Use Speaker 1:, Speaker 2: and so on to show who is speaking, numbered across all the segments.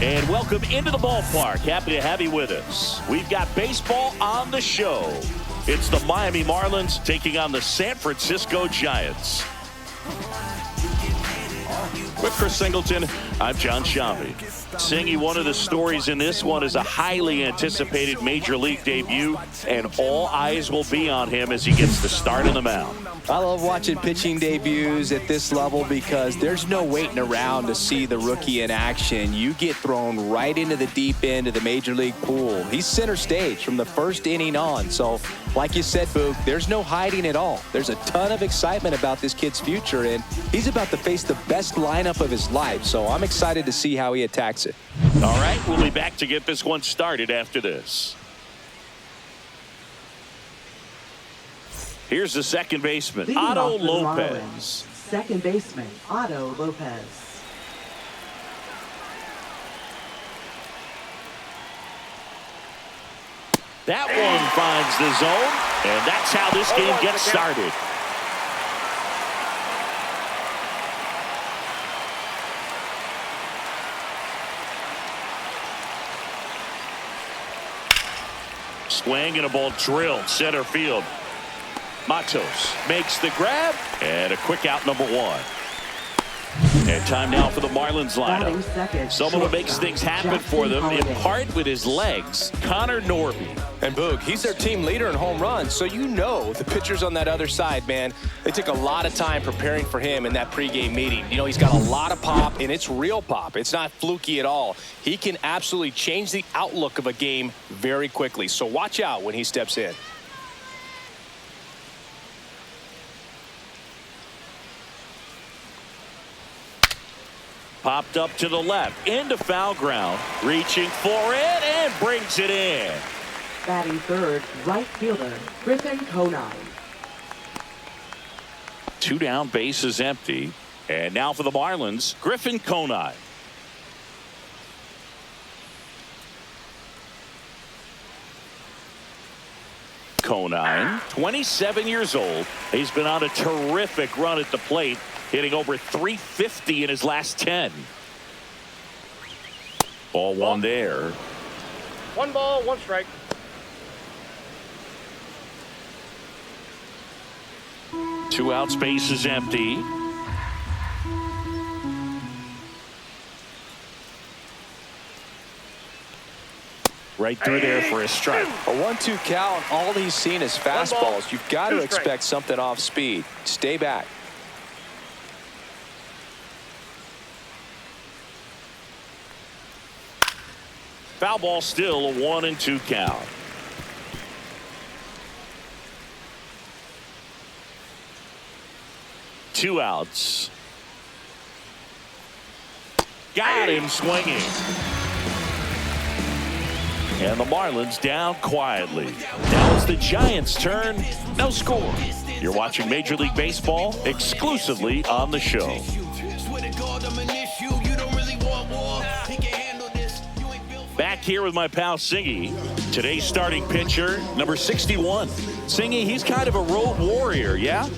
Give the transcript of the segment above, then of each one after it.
Speaker 1: And welcome into the ballpark. Happy to have you with us. We've got baseball on the show. It's the Miami Marlins taking on the San Francisco Giants. With Chris Singleton, I'm John Shambi. Singy, one of the stories in this one is a highly anticipated major league debut, and all eyes will be on him as he gets the start on the mound.
Speaker 2: I love watching pitching debuts at this level because there's no waiting around to see the rookie in action. You get thrown right into the deep end of the major league pool. He's center stage from the first inning on. So, like you said, Boog, there's no hiding at all. There's a ton of excitement about this kid's future, and he's about to face the best lineup of his life. So I'm excited to see how he attacks it.
Speaker 1: All right, we'll be back to get this one started after this. Here's the second baseman, Otto Lopez.
Speaker 3: Second baseman, Otto Lopez.
Speaker 1: That one finds the zone, and that's how this game gets started. Swing and a ball drilled center field. Matos makes the grab, and a quick out, number one. And time now for the Marlins lineup. Someone who makes things happen for them, in part with his legs, Connor Norby.
Speaker 2: And Boog, he's their team leader in home runs, so you know the pitchers on that other side, man, they took a lot of time preparing for him in that pregame meeting. You know, he's got a lot of pop, and it's real pop. It's not fluky at all. He can absolutely change the outlook of a game very quickly, so watch out when he steps in.
Speaker 1: Popped up to the left, into foul ground, reaching for it, and brings it in.
Speaker 3: Batting third, right fielder, Griffin Conine.
Speaker 1: Two down, bases empty. And now for the Marlins, Griffin Conine. Conine, 27 years old. He's been on a terrific run at the plate, hitting over 350 in his last 10. Ball one there.
Speaker 4: One ball, one strike.
Speaker 1: Two outs, base is empty. Right through there for a strike.
Speaker 2: A 1-2 count. All he's seen is fastballs. You've got to expect something off speed. Stay back.
Speaker 1: Foul ball, still a 1-2 count. Two outs. Got him swinging. And the Marlins down quietly. Now it's the Giants' turn. No score. You're watching Major League Baseball exclusively on the show. Back here with my pal Singy. Today's starting pitcher, number 61. Singy, he's kind of a road warrior, yeah?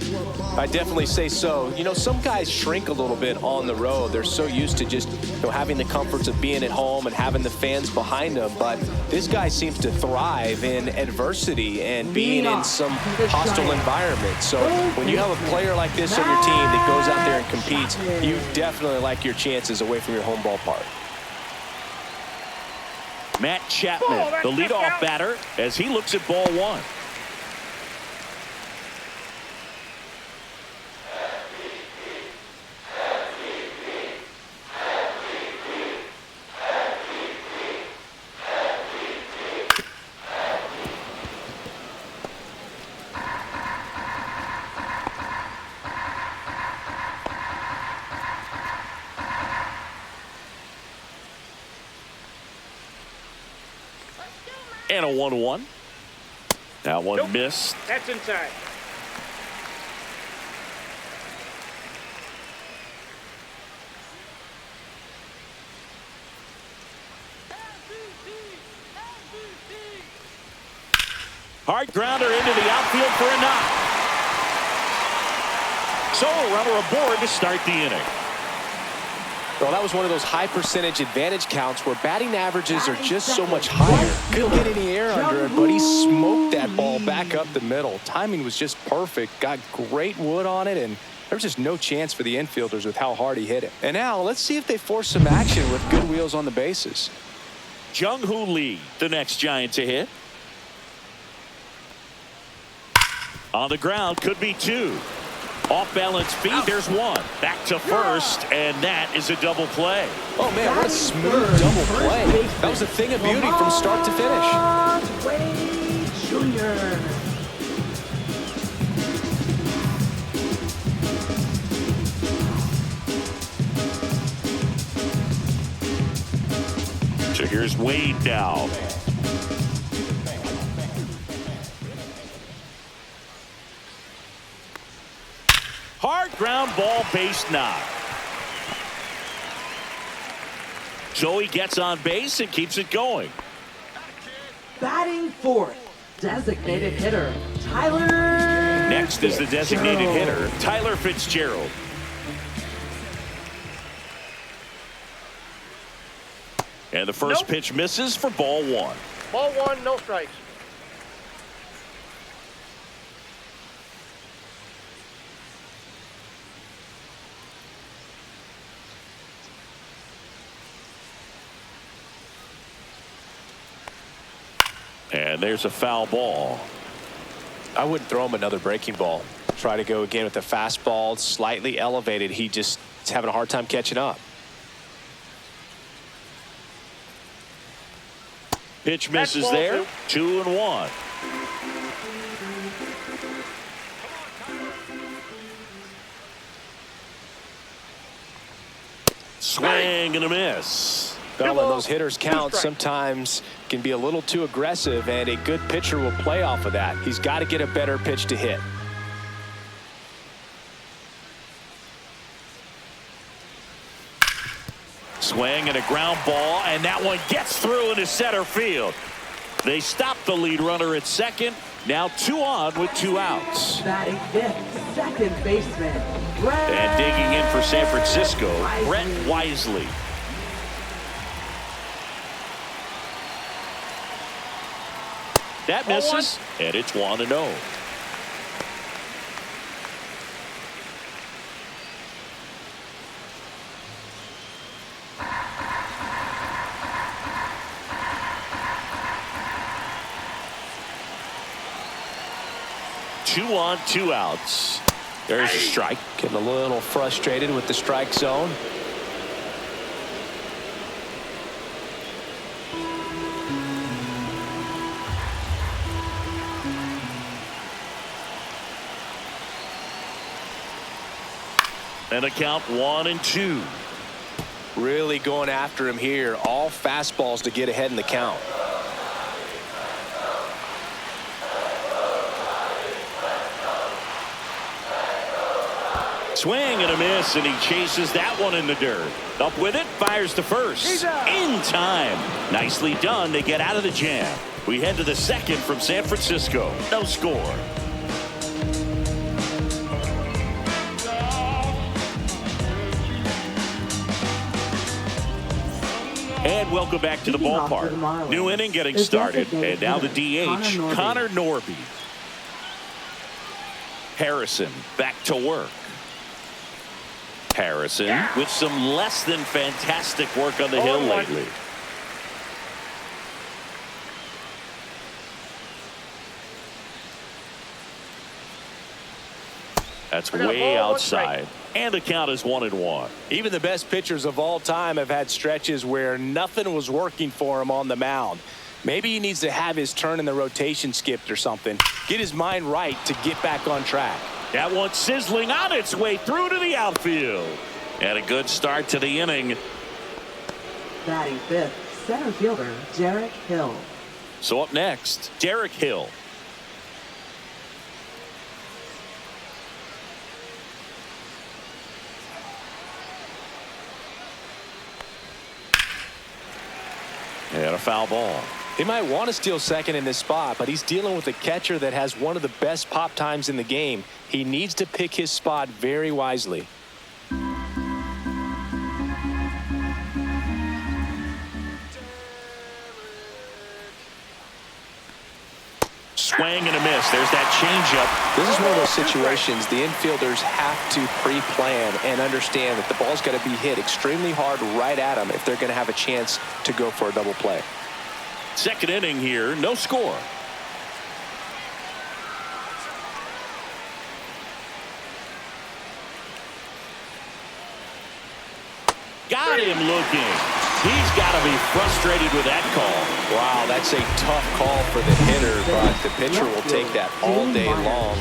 Speaker 2: I definitely say so. You know, some guys shrink a little bit on the road. They're so used to just, you know, having the comforts of being at home and having the fans behind them. But this guy seems to thrive in adversity and being in some hostile environment. So when you have a player like this on your team that goes out there and competes, you definitely like your chances away from your home ballpark.
Speaker 1: Matt Chapman, the leadoff batter, as he looks at ball one. And a 1-1. That one missed.
Speaker 4: That's inside.
Speaker 1: Hard grounder into the outfield for a knock. So a runner aboard to start the inning.
Speaker 2: Well, that was one of those high percentage advantage counts where batting averages are just so much higher. Couldn't get any air under it, but he smoked that ball back up the middle. Timing was just perfect. Got great wood on it, and there was just no chance for the infielders with how hard he hit it. And now let's see if they force some action with good wheels on the bases.
Speaker 1: Jung-Hoo Lee, the next Giant to hit. On the ground, could be two. Off balance feet, there's one. Back to first, and that is a double play.
Speaker 2: Oh, man, what a smooth double play. That was a thing of beauty from start to finish.
Speaker 3: Wade Jr.
Speaker 1: So here's Wade now. Hard ground ball, base knock. So he gets on base and keeps it going.
Speaker 3: Batting fourth, designated hitter, Tyler.
Speaker 1: Next is the designated hitter, Tyler Fitzgerald. And the first pitch misses for ball one.
Speaker 4: Ball one, no strikes.
Speaker 1: And there's a foul ball.
Speaker 2: I wouldn't throw him another breaking ball. Try to go again with the fastball, slightly elevated. He just is having a hard time catching up.
Speaker 1: Pitch misses there. 2-1. Swing and a miss.
Speaker 2: Well, when those hitters count, sometimes can be a little too aggressive, and a good pitcher will play off of that. He's got to get a better pitch to hit.
Speaker 1: Swing and a ground ball, and that one gets through into center field. They stop the lead runner at second. Now 2 on with 2 outs.
Speaker 3: Batting fifth, second baseman, Brett.
Speaker 1: And digging in for San Francisco, Brett Wisely. That misses, and it's 1-0. Two on, 2 outs. There's a strike.
Speaker 2: Getting a little frustrated with the strike zone.
Speaker 1: And a count 1-2.
Speaker 2: Really going after him here. All fastballs to get ahead in the count.
Speaker 1: Swing and a miss, and he chases that one in the dirt. Up with it, fires to first. In time. Nicely done to get out of the jam. We head to the second from San Francisco. No score. And welcome back to the ballpark. New inning getting started. And now the DH, Connor Norby. Harrison back to work. Harrison with some less than fantastic work on the hill lately. That's way outside. And the count is 1-1.
Speaker 2: Even the best pitchers of all time have had stretches where nothing was working for him on the mound. Maybe he needs to have his turn in the rotation skipped or something. Get his mind right to get back on track.
Speaker 1: That one sizzling on its way through to the outfield. And a good start to the inning.
Speaker 3: Batting fifth, center fielder, Derek Hill.
Speaker 1: So up next, Derek Hill. And a foul ball.
Speaker 2: He might want to steal second in this spot, but he's dealing with a catcher that has one of the best pop times in the game. He needs to pick his spot very wisely.
Speaker 1: Swing and a miss. There's that changeup.
Speaker 2: This is one of those situations the infielders have to pre-plan and understand that the ball's got to be hit extremely hard right at them if they're going to have a chance to go for a double play.
Speaker 1: Second inning here, no score. Got him looking. He's got to be frustrated with that call.
Speaker 2: Wow, that's a tough call for the hitter, but the pitcher will take that all day long.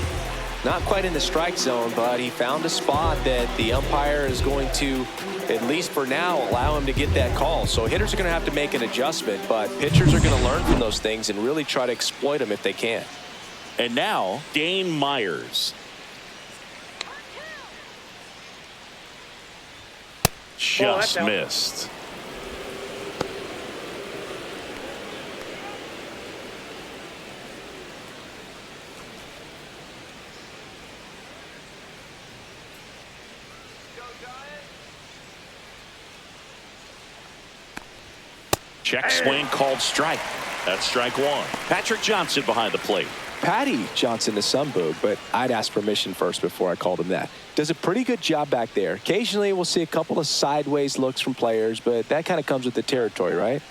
Speaker 2: Not quite in the strike zone, but he found a spot that the umpire is going to, at least for now, allow him to get that call. So hitters are going to have to make an adjustment, but pitchers are going to learn from those things and really try to exploit them if they can.
Speaker 1: And now, Dane Myers. Just missed. Check swing called strike. That's strike one. Patrick Johnson behind the plate.
Speaker 2: Patty Johnson to some boog, but I'd ask permission first before I called him that. Does a pretty good job back there. Occasionally we'll see a couple of sideways looks from players, but that kind of comes with the territory, right?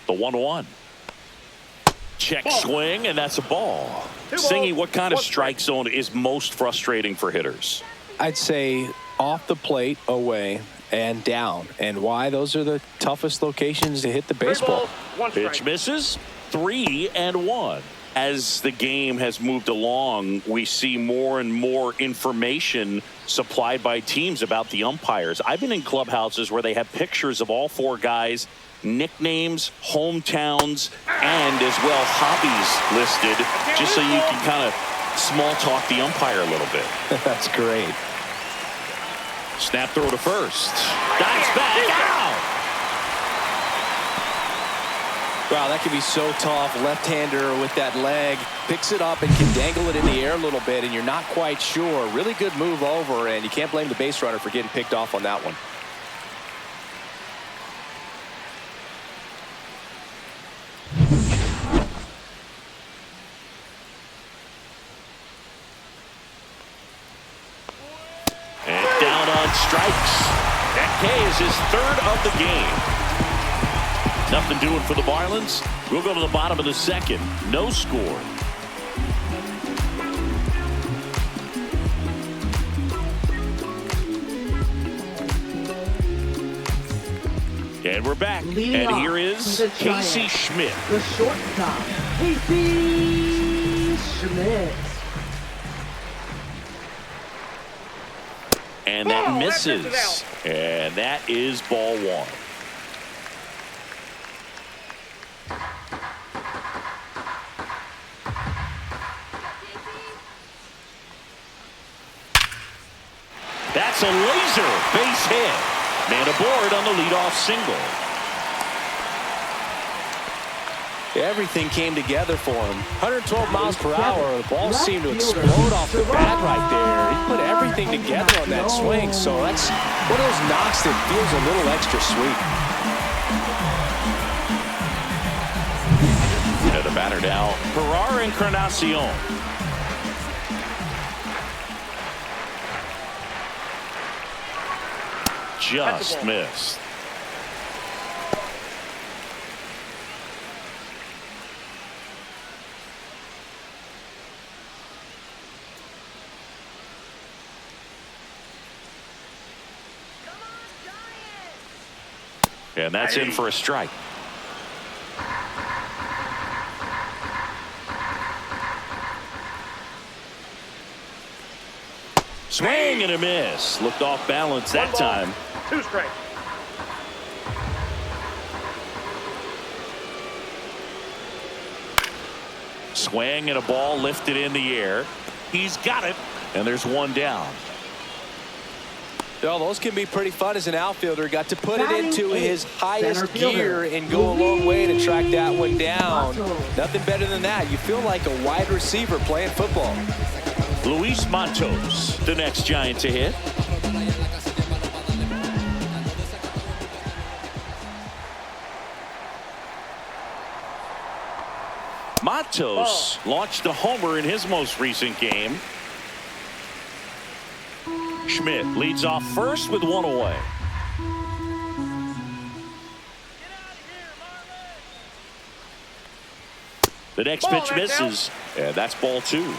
Speaker 1: The 1-1. Check swing, and that's a ball. Singy, what kind of strike zone is most frustrating for hitters?
Speaker 2: I'd say off the plate, away, and down. And why? Those are the toughest locations to hit the baseball.
Speaker 1: Pitch misses. 3-1. As the game has moved along, we see more and more information supplied by teams about the umpires. I've been in clubhouses where they have pictures of all four guys, nicknames, hometowns, and as well hobbies listed, just so you can kind of small talk the umpire a little bit.
Speaker 2: That's great.
Speaker 1: Snap throw to first. Dives back. Out.
Speaker 2: Wow, that can be so tough. Left-hander with that leg. Picks it up and can dangle it in the air a little bit, and you're not quite sure. Really good move over, and you can't blame the base runner for getting picked off on that one.
Speaker 1: Strikes. That K is his third of the game. Nothing doing for the Marlins. We'll go to the bottom of the second. No score. And we're back. And here is Casey Schmidt.
Speaker 3: The shortstop, Casey Schmidt.
Speaker 1: And that misses. And that is ball one. That's a laser base hit. Man aboard on the leadoff single.
Speaker 2: Everything came together for him. 112 miles per hour. The ball seemed to explode off the bat right there. He put everything together on that swing. So that's one of those knocks that feels a little extra sweet.
Speaker 1: And the batter now, Ferrar Encarnacion. Just missed. And that's in for a strike. Swing and a miss. Looked off balance that time.
Speaker 4: 2 strikes.
Speaker 1: Swing and a ball lifted in the air. He's got it. And there's one down.
Speaker 2: Well, those can be pretty fun as an outfielder. Got to put it into his highest gear and go a long way to track that one down. Nothing better than that. You feel like a wide receiver playing football.
Speaker 1: Luis Matos, the next Giant to hit. Matos launched a homer in his most recent game. Schmidt leads off first with one away. The next pitch misses, and that's ball 2.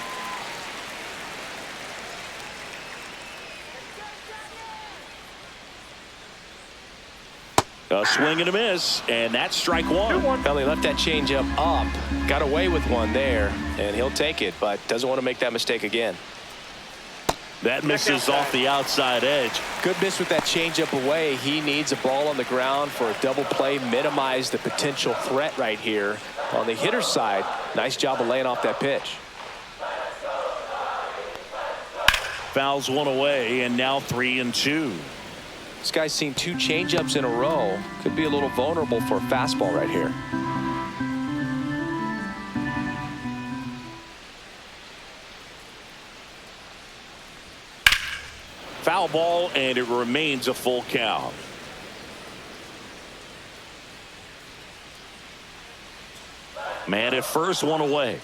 Speaker 1: A swing and a miss, and that's strike 1.
Speaker 2: Elly left that changeup up, got away with one there, and he'll take it, but doesn't want to make that mistake again.
Speaker 1: That misses off the outside edge.
Speaker 2: Good miss with that changeup away. He needs a ball on the ground for a double play, minimize the potential threat right here. On the hitter's side, nice job of laying off that pitch.
Speaker 1: Fouls one away, and now 3-2.
Speaker 2: This guy's seen 2 changeups in a row. Could be a little vulnerable for a fastball right here.
Speaker 1: Foul ball, and it remains a full count. Man at first, one away.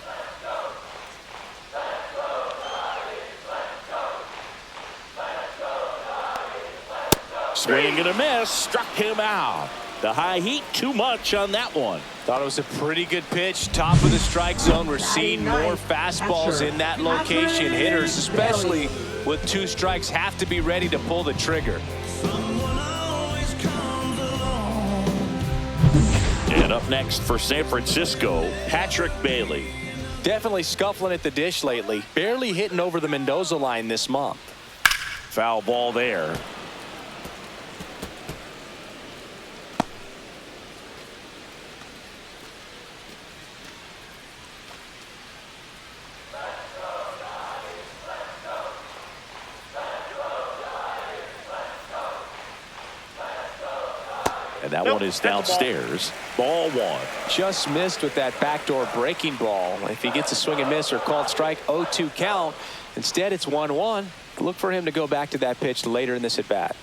Speaker 1: Swing and a miss, struck him out. The high heat, too much on that one.
Speaker 2: Thought it was a pretty good pitch. Top of the strike zone. We're seeing more fastballs in that location. Hitters, especially with 2 strikes, have to be ready to pull the trigger.
Speaker 1: And up next for San Francisco, Patrick Bailey.
Speaker 2: Definitely scuffling at the dish lately. Barely hitting over the Mendoza line this month.
Speaker 1: Foul ball there. And that one is downstairs. Ball 1.
Speaker 2: Just missed with that backdoor breaking ball. If he gets a swing and miss or called strike, 0-2 count. Instead, it's 1-1. Look for him to go back to that pitch later in this at bat.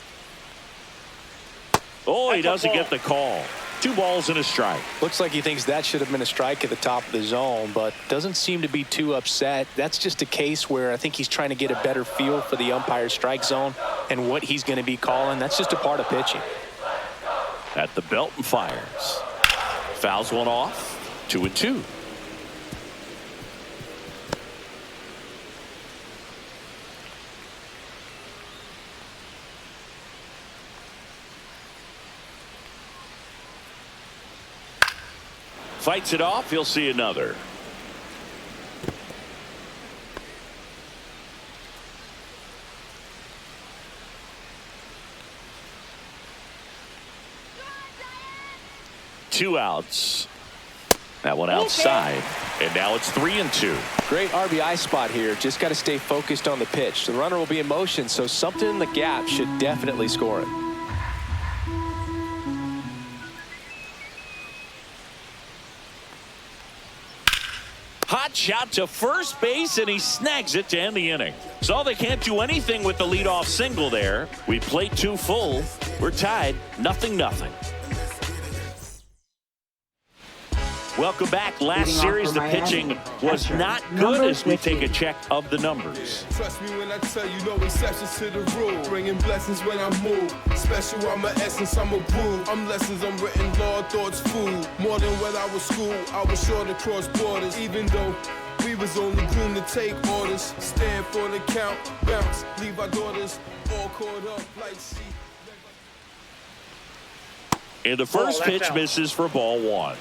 Speaker 1: Oh, he doesn't get the call. 2 balls and a strike.
Speaker 2: Looks like he thinks that should have been a strike at the top of the zone, but doesn't seem to be too upset. That's just a case where I think he's trying to get a better feel for the umpire's strike zone and what he's going to be calling. That's just a part of pitching.
Speaker 1: At the belt and fires. Fouls one off. 2-2. Fights it off. He'll see another. Two outs. That one outside. And now it's 3-2.
Speaker 2: Great RBI spot here. Just got to stay focused on the pitch. The runner will be in motion, so something in the gap should definitely score it.
Speaker 1: Hot shot to first base, and he snags it to end the inning. So they can't do anything with the leadoff single there. We played 2 full. We're tied 0-0. Welcome back. Last series, the pitching was not good as we take a check of the numbers.
Speaker 5: Trust me when I tell you, no exceptions to the rule. Bringing blessings when I move. Special, I'm an essence, I'm a groove. I'm lessons, I'm written law, thoughts, food. More than when I was school, I was sure to cross borders. Even though we was only groomed to take orders. Stand for the count, bounce, leave our daughters all caught up like she.
Speaker 1: And the first pitch misses for ball 1.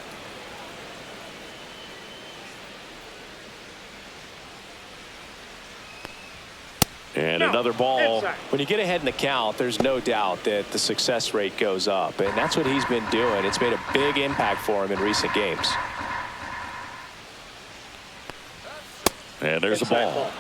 Speaker 1: And another ball.
Speaker 2: When you get ahead in the count, there's no doubt that the success rate goes up, and that's what he's been doing. It's made a big impact for him in recent games.
Speaker 1: And there's a ball.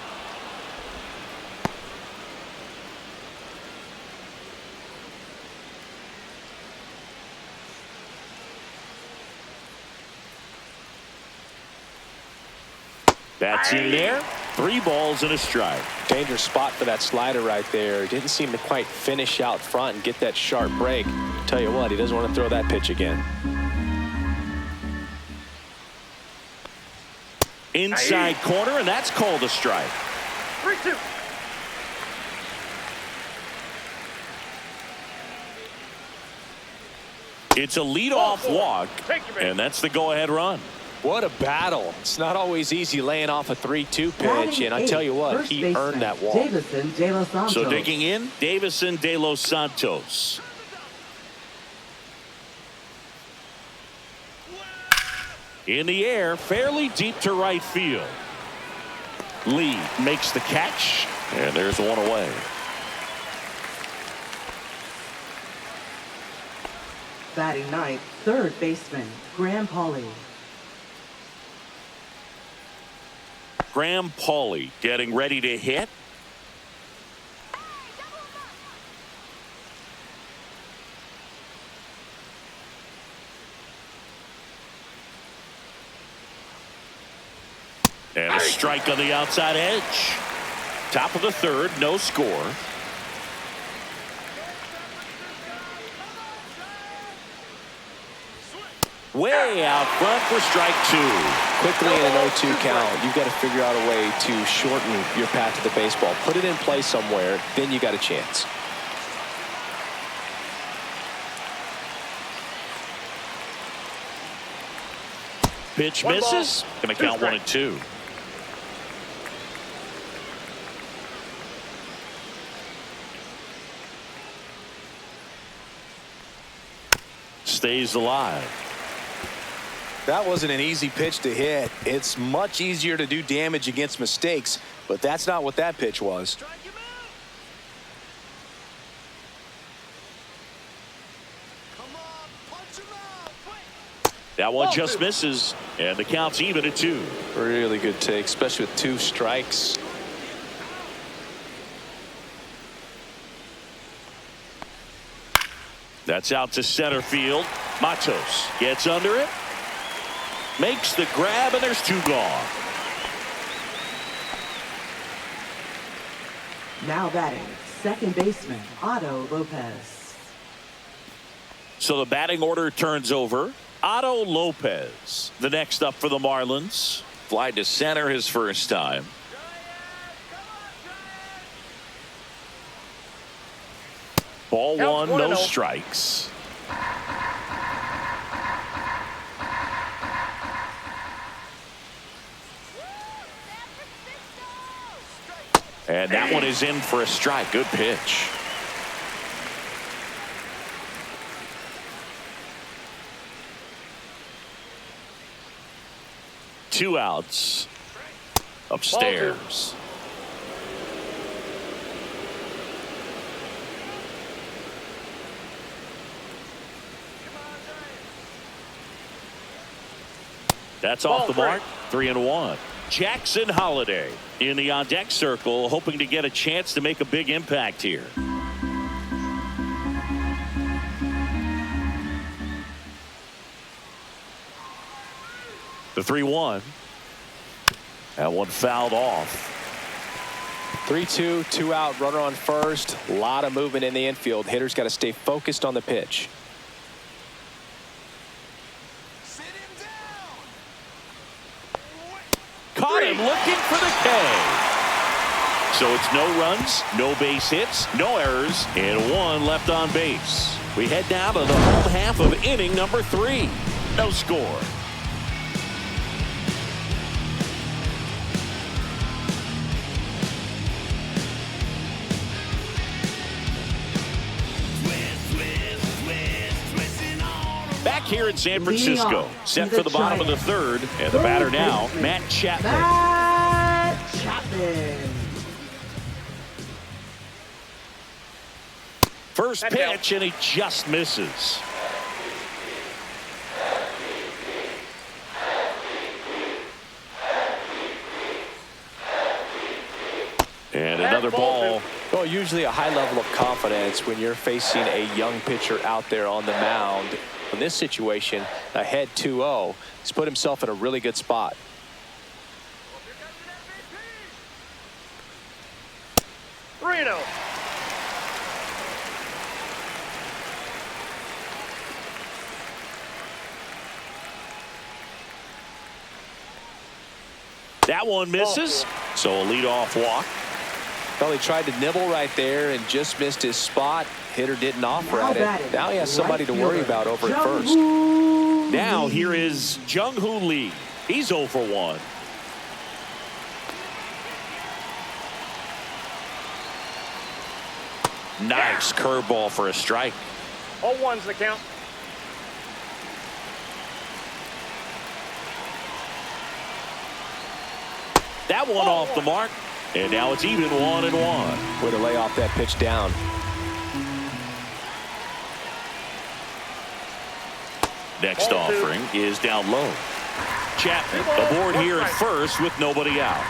Speaker 1: That's in there. 3 balls and a strike.
Speaker 2: Dangerous spot for that slider right there. Didn't seem to quite finish out front and get that sharp break. Tell you what, he doesn't want to throw that pitch again.
Speaker 1: Inside corner, and that's called a strike.
Speaker 4: 3-2.
Speaker 1: It's a leadoff walk,
Speaker 4: Take your man.
Speaker 1: and that's the go-ahead run.
Speaker 2: What a battle. It's not always easy laying off a 3-2 pitch,
Speaker 3: Batting
Speaker 2: and I tell you what,
Speaker 3: first
Speaker 2: he
Speaker 3: baseman,
Speaker 2: earned that walk.
Speaker 3: Davison De Los Santos.
Speaker 1: So digging in, Davison De Los Santos. In the air, fairly deep to right field. Lee makes the catch, and there's one away.
Speaker 3: Batting ninth, third baseman, Graham Pauley.
Speaker 1: Graham Pauley getting ready to hit. And a strike on the outside edge. Top of the third, no score. Way out front for strike two.
Speaker 2: Quickly in an 0-2 count, you've got to figure out a way to shorten your path to the baseball. Put it in play somewhere, then you got a chance.
Speaker 1: Pitch
Speaker 4: One
Speaker 1: misses.
Speaker 4: ball,
Speaker 1: Going to
Speaker 4: two
Speaker 1: count 1 and 2. Stays alive.
Speaker 2: That wasn't an easy pitch to hit. It's much easier to do damage against mistakes, but that's not what that pitch was.
Speaker 1: That one just misses, and the count's even at 2.
Speaker 2: Really good take, especially with 2 strikes.
Speaker 1: That's out to center field. Matos gets under it. Makes the grab, and there's 2 gone.
Speaker 3: Now batting, second baseman, Otto Lopez.
Speaker 1: So the batting order turns over. Otto Lopez, the next up for the Marlins. Fly to center his first time. Ball
Speaker 4: Counts
Speaker 1: 1, no
Speaker 4: 1-0.
Speaker 1: strikes. And that one is in for a strike. Good pitch. Two outs. Upstairs. That's off the mark. 3-1. Jackson Holiday in the on-deck circle, hoping to get a chance to make a big impact here. The 3-1. That one fouled off.
Speaker 2: 3-2, 2 out, runner on first. A lot of movement in the infield. Hitter's got to stay focused on the pitch.
Speaker 1: Caught him looking for the K. So it's no runs, no base hits, no errors, and 1 left on base. We head down to the home half of inning number 3. No score. Back here in San Francisco, set for the bottom of the third, and the batter now, Matt Chapman.
Speaker 3: Matt Chapman.
Speaker 1: First pitch, and he just misses. And another ball.
Speaker 2: Well, usually a high level of confidence when you're facing a young pitcher out there on the mound. In this situation, ahead 2-0, he's put himself in a really good spot.
Speaker 4: Reno.
Speaker 1: That one misses. So a leadoff walk.
Speaker 2: Well, he tried to nibble right there and just missed his spot. Hitter didn't offer at it. Now he has somebody to worry about over at first.
Speaker 1: Now here is Jung-Hoo Lee. He's 0 for 1. Nice curveball for a strike.
Speaker 4: 0-1's the count.
Speaker 1: That one off the mark. And now it's even 1-1.
Speaker 2: Way to lay off that pitch down.
Speaker 1: Next offering is down low. Chapman aboard here at first with nobody out.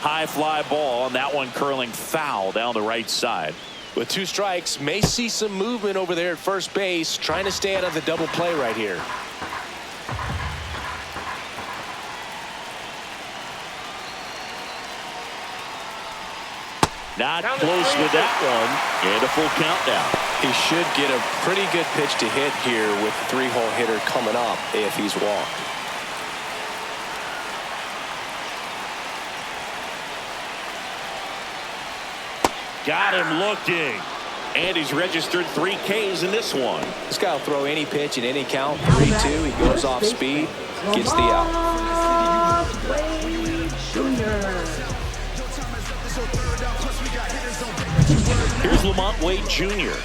Speaker 1: High fly ball, and that one curling foul down the right side.
Speaker 2: With 2 strikes, may see some movement over there at first base, trying to stay out of the double play right here.
Speaker 1: Not close with that one, and a full countdown.
Speaker 2: He should get a pretty good pitch to hit here with the 3-hole hitter coming up if he's walked.
Speaker 1: Got him looking. And he's registered 3 Ks in this one.
Speaker 2: This guy will throw any pitch in any count. 3-2. He goes off speed, gets the out.
Speaker 1: Here's Lamont Wade Jr.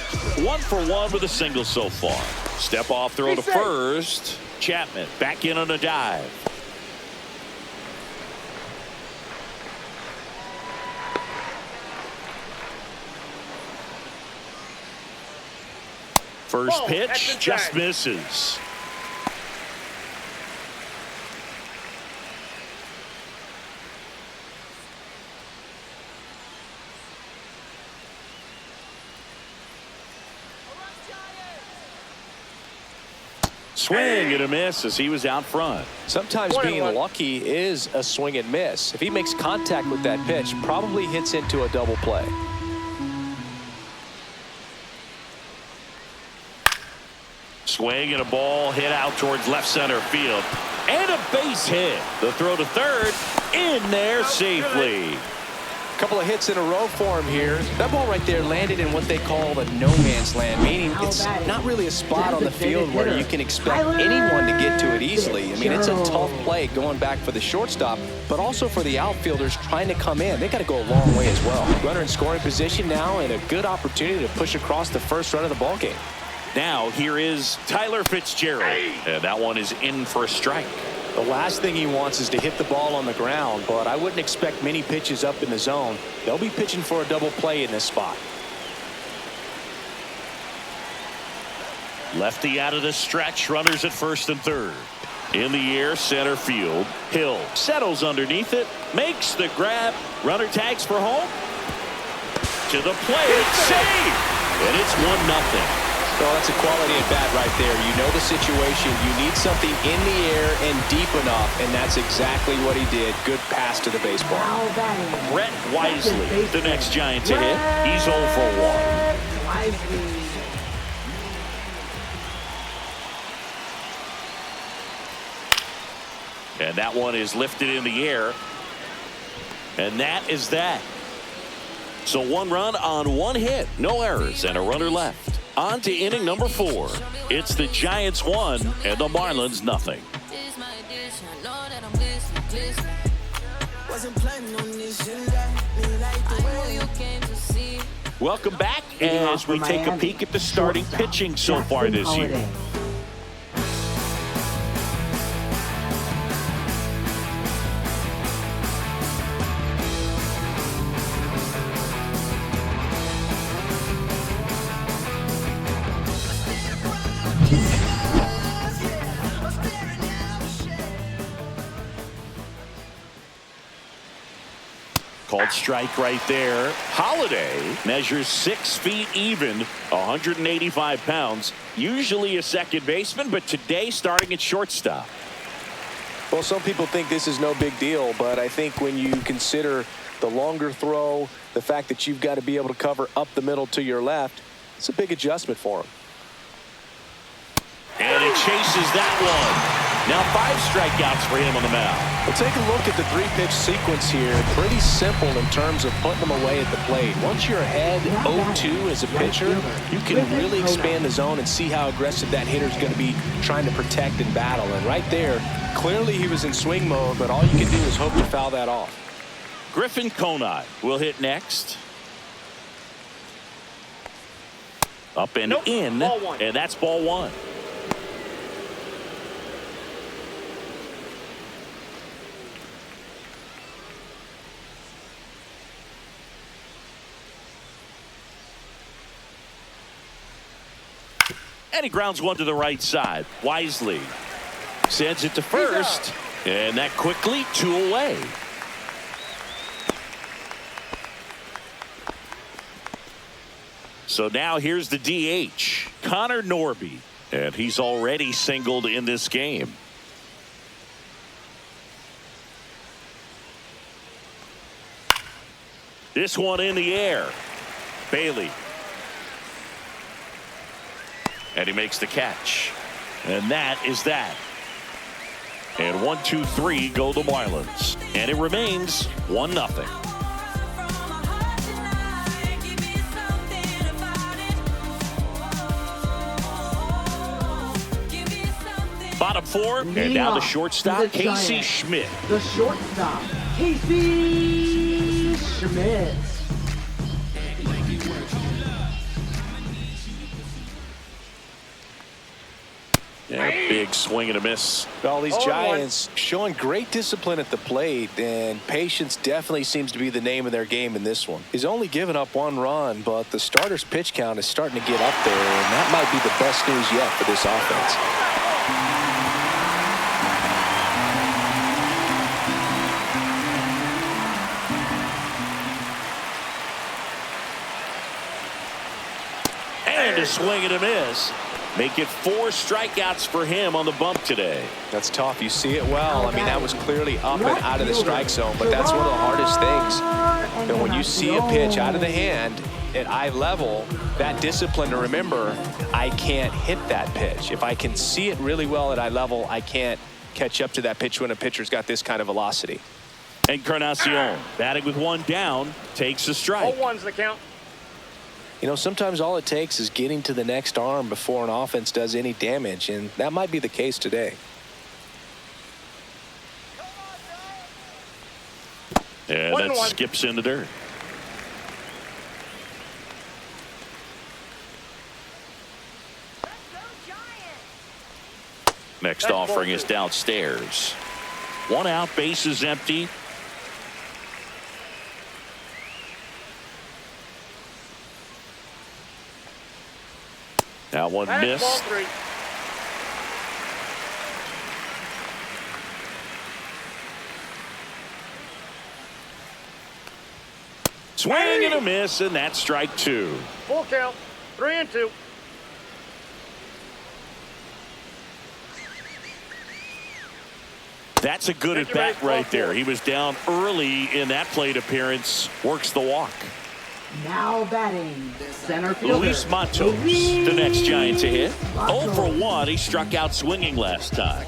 Speaker 1: 1 for 1 with a single so far. Step off throw to first. Chapman back in on a dive. First pitch just misses. Swing and a miss as he was out front.
Speaker 2: Sometimes being lucky is a swing and miss. If he makes contact with that pitch, probably hits into a double play.
Speaker 1: Swing and a ball hit out towards left center field. And a base hit. The throw to third. In there safely.
Speaker 2: A couple of hits in a row for him here. That ball right there landed in what they call the no man's land, meaning it's not really a spot on the field where you can expect anyone to get to it easily. I mean, it's a tough play going back for the shortstop, but also for the outfielders trying to come in. They got to go a long way as well. Runner in scoring position now, and a good opportunity to push across the first run of the ball game.
Speaker 1: Now here is Tyler Fitzgerald. And that one is in for a strike.
Speaker 2: The last thing he wants is to hit the ball on the ground, but I wouldn't expect many pitches up in the zone. They'll be pitching for a double play in this spot.
Speaker 1: Lefty out of the stretch. Runners at first and third. In the air, center field. Hill settles underneath it. Makes the grab. Runner tags for home. To the plate. Save. And it's 1-0.
Speaker 2: Well, that's a quality at bat right there. You know the situation. You need something in the air and deep enough, and that's exactly what he did. Good pass to the baseball.
Speaker 1: Brett Wisely, the next Giant to hit. He's 0 for 1. And that one is lifted in the air. And that is that. So 1 run on 1 hit. No errors and a runner left. On to inning number 4. It's the Giants 1 and the Marlins 0. Welcome back as we take a peek at the starting pitching so far this year. Called strike right there. Holiday measures 6 feet even, 185 pounds. Usually a second baseman, but today starting at shortstop.
Speaker 2: Well, some people think this is no big deal, but I think when you consider the longer throw, the fact that you've got to be able to cover up the middle to your left, it's a big adjustment for him.
Speaker 1: And he chases that one. Now 5 strikeouts for him on the mound.
Speaker 2: Well, take a look at the 3-pitch sequence here. Pretty simple in terms of putting them away at the plate. Once you're ahead 0-2 as a pitcher, you can really expand the zone and see how aggressive that hitter is going to be trying to protect and battle. And right there, clearly he was in swing mode, but all you can do is hope to foul that off.
Speaker 1: Griffin Conine will hit next. Up and in, and that's ball 1. And he grounds one to the right side. Wisely sends it to first, and that quickly 2 away. So now here's the DH, Connor Norby, and he's already singled in this game. This one in the air. Bailey. And he makes the catch. And that is that. And 1, 2, 3 go the Marlins. And it remains 1-0. Bottom 4, and now the shortstop, Casey Schmidt.
Speaker 3: The shortstop, Casey Schmidt.
Speaker 1: Yeah, big swing and a miss.
Speaker 2: Well, these Giants showing great discipline at the plate, and patience definitely seems to be the name of their game in this one. He's only given up 1 run, but the starter's pitch count is starting to get up there, and that might be the best news yet for this offense.
Speaker 1: And a swing and a miss. Make it 4 strikeouts for him on the bump today.
Speaker 2: That's tough. You see it well. I mean, that was clearly up and out of the strike zone, but that's one of the hardest things. And when you see a pitch out of the hand at eye level, that discipline to remember, I can't hit that pitch. If I can see it really well at eye level, I can't catch up to that pitch when a pitcher's got this kind of velocity.
Speaker 1: Encarnacion, batting with 1 down, takes a strike.
Speaker 4: 0-1's the count.
Speaker 2: You know, sometimes all it takes is getting to the next arm before an offense does any damage, and that might be the case today.
Speaker 1: And that skips in the dirt. Next offering is downstairs. 1 out, bases empty. Now 1 miss. Swing and a miss, and that's strike 2.
Speaker 4: Full count. 3-2.
Speaker 1: That's a good at bat right there. He was down early in that plate appearance. Works the walk.
Speaker 3: Now batting, center fielder,
Speaker 1: Luis Matos, the next Giant to hit. 0 for 1. He struck out swinging last time.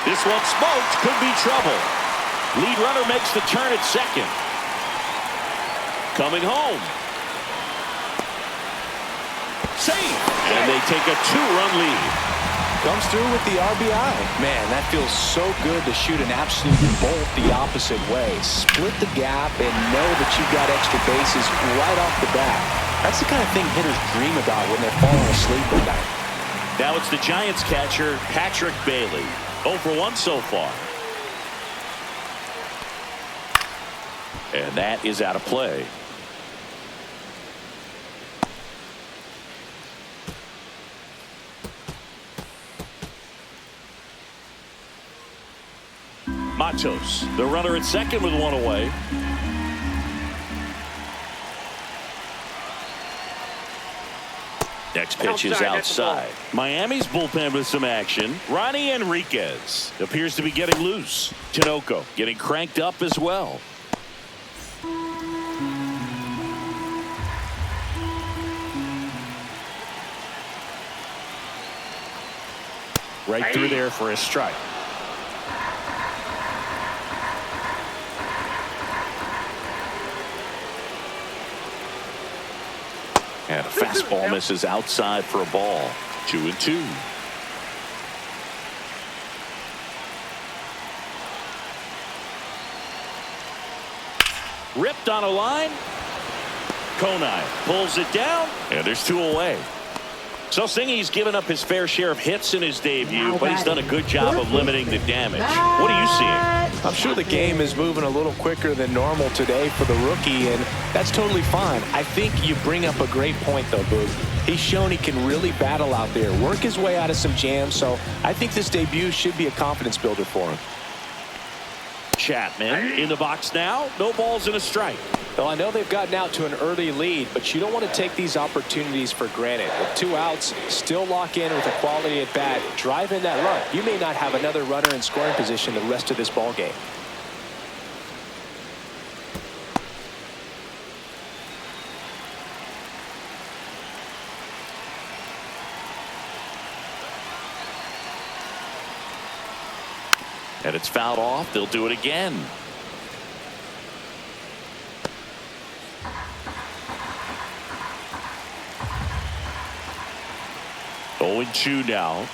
Speaker 1: This one smoked. Could be trouble. Lead runner makes the turn at second. Coming home. Safe. And they take a 2-run lead.
Speaker 2: Comes through with the RBI. Man, that feels so good to shoot an absolute bolt the opposite way. Split the gap and know that you've got extra bases right off the bat. That's the kind of thing hitters dream about when they're falling asleep at night.
Speaker 1: Now it's the Giants catcher, Patrick Bailey. 0 for 1 so far. And that is out of play. Matos, the runner at second with 1 away. Next pitch is outside. Miami's bullpen with some action. Ronnie Enriquez appears to be getting loose. Tinoco getting cranked up as well. Right through there for a strike. And a fastball misses outside for a ball. 2-2. Ripped on a line. Konai pulls it down, and there's 2 away. So Skenes given up his fair share of hits in his debut, but he's done a good job of limiting the damage. What are you seeing?
Speaker 2: I'm sure the game is moving a little quicker than normal today for the rookie, and that's totally fine. I think you bring up a great point, though, Boog. He's shown he can really battle out there, work his way out of some jams, so I think this debut should be a confidence builder for him.
Speaker 1: Chapman in the box now. No balls and a strike.
Speaker 2: Well, I know they've gotten out to an early lead, but you don't want to take these opportunities for granted. With 2 outs, still lock in with a quality at bat, drive in that run. You may not have another runner in scoring position the rest of this ball game.
Speaker 1: And it's fouled off. They'll do it again. Oh, 0-2 now.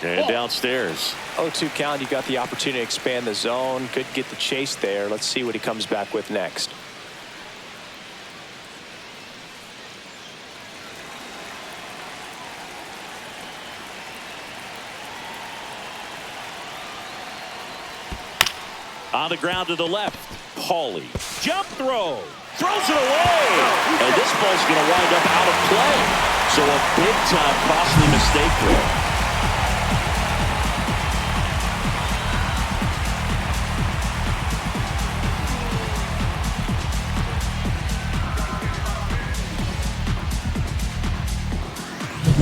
Speaker 1: And downstairs.
Speaker 2: 0-2 count. You got the opportunity to expand the zone. Could get the chase there. Let's see what he comes back with next.
Speaker 1: On the ground to the left. Paulie. Jump throw. Throws it away. And this ball's going to wind up out of play. So a big-time costly mistake there.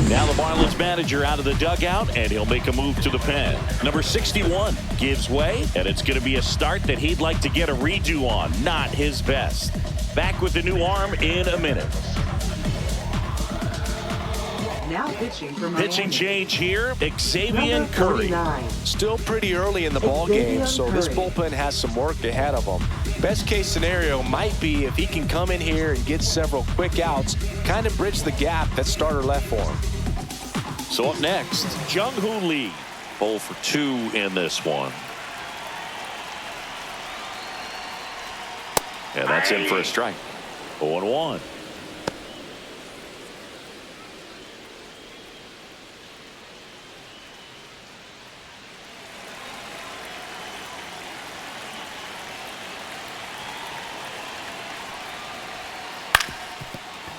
Speaker 1: Now the Marlins manager out of the dugout, and he'll make a move to the pen. Number 61 gives way, and it's going to be a start that he'd like to get a redo on. Not his best. Back with the new arm in a minute.
Speaker 3: Now pitching for Miami.
Speaker 1: Pitching change here, Xavier Curry.
Speaker 2: Still pretty early in the ball game, so this bullpen has some work ahead of them. Best case scenario might be if he can come in here and get several quick outs, kind of bridge the gap that starter left for him.
Speaker 1: So up next, Jung-Hoo Lee. 0 for 2 in this one. And that's in for a strike. 0-1.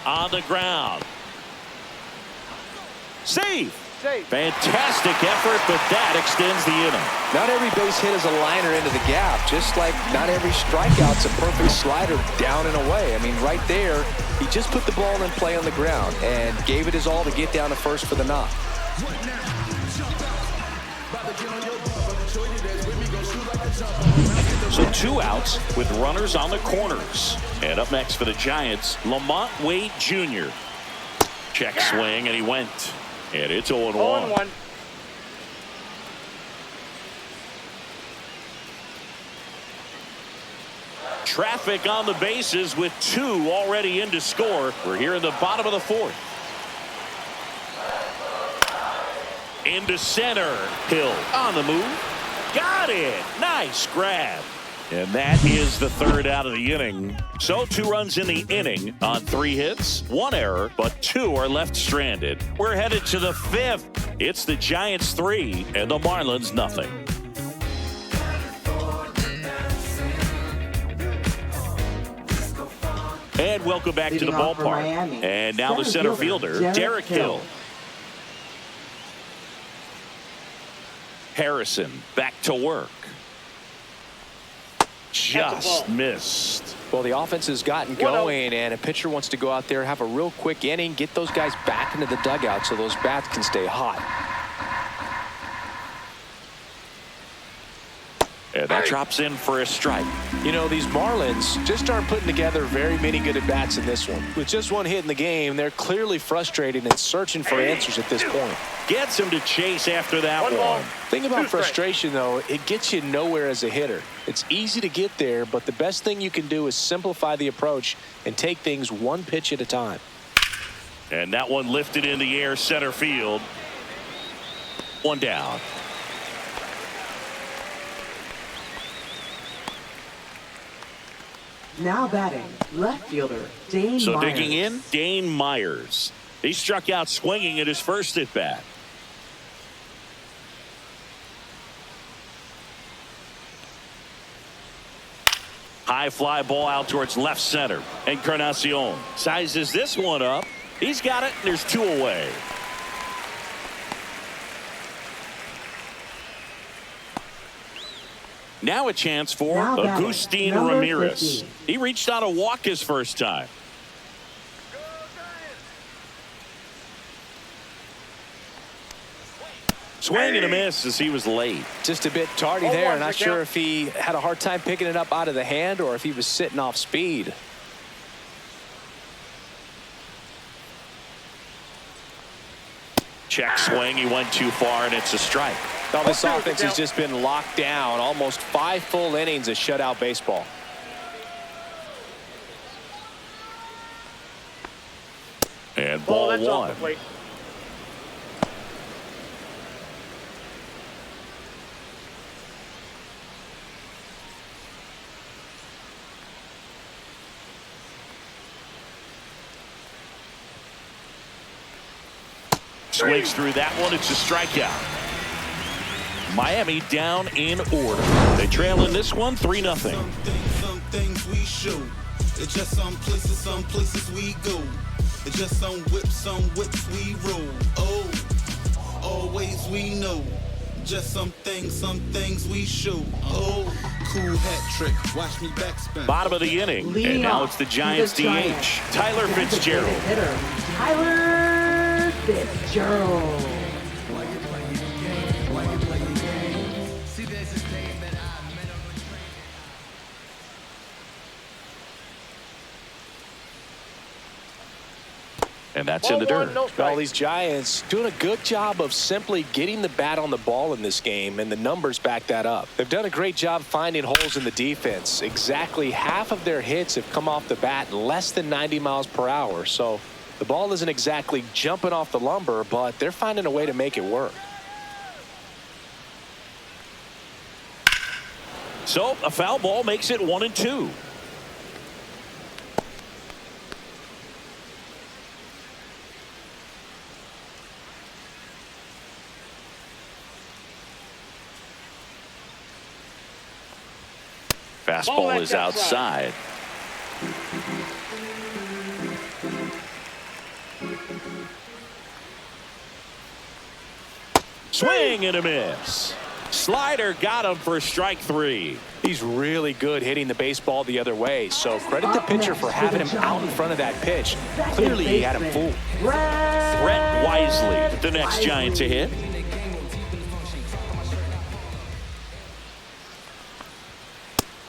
Speaker 1: On the ground. Save. Fantastic effort, but that extends the inning.
Speaker 2: Not every base hit is a liner into the gap, just like not every strikeout's a perfect slider down and away. I mean, right there, he just put the ball in play on the ground and gave it his all to get down to first for the knock.
Speaker 1: So 2 outs with runners on the corners. And up next for the Giants, Lamont Wade Jr. Check swing, and he went. And it's 0-1. Traffic on the bases with 2 already in to score. We're here in the bottom of the 4th. Into center. Hill on the move. Got it. Nice grab. And that is the 3rd out of the inning. So 2 runs in the inning on 3 hits, 1 error, but 2 are left stranded. We're headed to the 5th. It's the Giants 3 and the Marlins nothing. And welcome back to the ballpark. And now the center fielder, Derek Hill. Harrison back to work. Just missed.
Speaker 2: Well, the offense has gotten going, and a pitcher wants to go out there, have a real quick inning, get those guys back into the dugout so those bats can stay hot.
Speaker 1: And that drops in for a strike.
Speaker 2: You know, these Marlins just aren't putting together very many good at-bats in this one. With just one hit in the game, they're clearly frustrated and searching for answers at this point.
Speaker 1: Gets him to chase after that one.
Speaker 2: Thing about frustration, though, it gets you nowhere as a hitter. It's easy to get there, but the best thing you can do is simplify the approach and take things one pitch at a time.
Speaker 1: And that one lifted in the air, center field. One down.
Speaker 3: Now batting, left fielder, Dane
Speaker 1: So
Speaker 3: Myers.
Speaker 1: digging in, Dane Myers. He struck out swinging at his first at bat. High fly ball out towards left center. Encarnacion sizes this one up. He's got it, and there's two away. Now a chance for Agustin Ramirez.
Speaker 3: 50.
Speaker 1: He reached on a walk his first time. Swing and a miss as he was late.
Speaker 2: Just a bit tardy there. Not sure if he had a hard time picking it up out of the hand or if he was sitting off speed.
Speaker 1: Check swing. He went too far, and it's a strike.
Speaker 2: Now this offense has just been locked down. Almost 5 full innings of shutout baseball.
Speaker 1: And ball one. Swings through that one. It's a strikeout. Miami down in order. They trail in this one 3-0.
Speaker 6: Some things we show. It's just some places we go. It's just some whips we roll. Oh, always we know. Just some things we show. Oh, cool hat trick. Watch me backspin.
Speaker 1: Bottom of the inning. And now it's the Giants DH. Tyler Fitzgerald.
Speaker 3: Hitter, Tyler Fitzgerald.
Speaker 1: And that's in the dirt.
Speaker 2: All these Giants doing a good job of simply getting the bat on the ball in this game, and the numbers back that up. They've done a great job finding holes in the defense. Exactly half of their hits have come off the bat in less than 90 miles per hour. So the ball isn't exactly jumping off the lumber, but they're finding a way to make it work.
Speaker 1: So a foul ball makes it 1-2. Fastball is outside. Swing and a miss. Slider got him for strike 3.
Speaker 2: He's really good hitting the baseball the other way, so credit the pitcher for having him out in front of that pitch. Clearly he had him fooled.
Speaker 1: Brett Wisely, the next Giant to hit.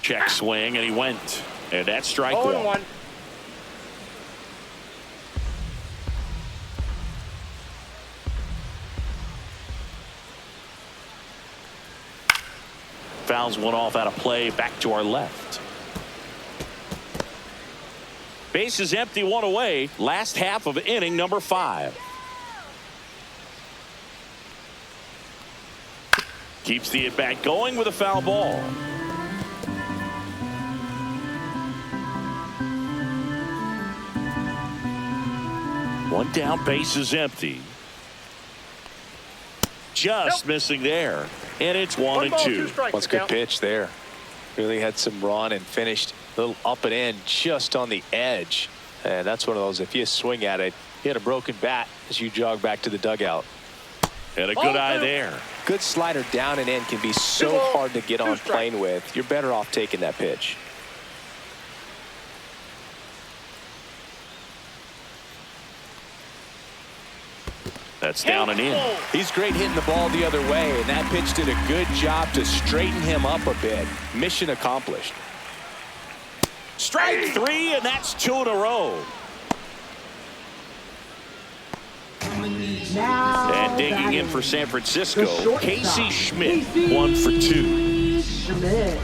Speaker 1: Check swing, and he went. And that's strike 1. Fouls one off out of play, back to our left. Base is empty, one away. Last half of inning number 5. Keeps the at-bat going with a foul ball. One down, base is empty. Just missing there. And it's 1-2.
Speaker 2: That's a good pitch there. Really had some run and finished a little up and in just on the edge. And that's one of those, if you swing at it, you hit a broken bat as you jog back to the dugout.
Speaker 1: And a good eye there.
Speaker 2: Good slider down and in can be so hard to get on plane with. You're better off taking that pitch.
Speaker 1: That's down and in.
Speaker 2: He's great hitting the ball the other way, and that pitch did a good job to straighten him up a bit. Mission accomplished.
Speaker 1: Strike three, and that's 2 in a row.
Speaker 3: Now
Speaker 1: And digging in for San Francisco, Casey Schmidt, 1 for 2.
Speaker 3: Schmidt.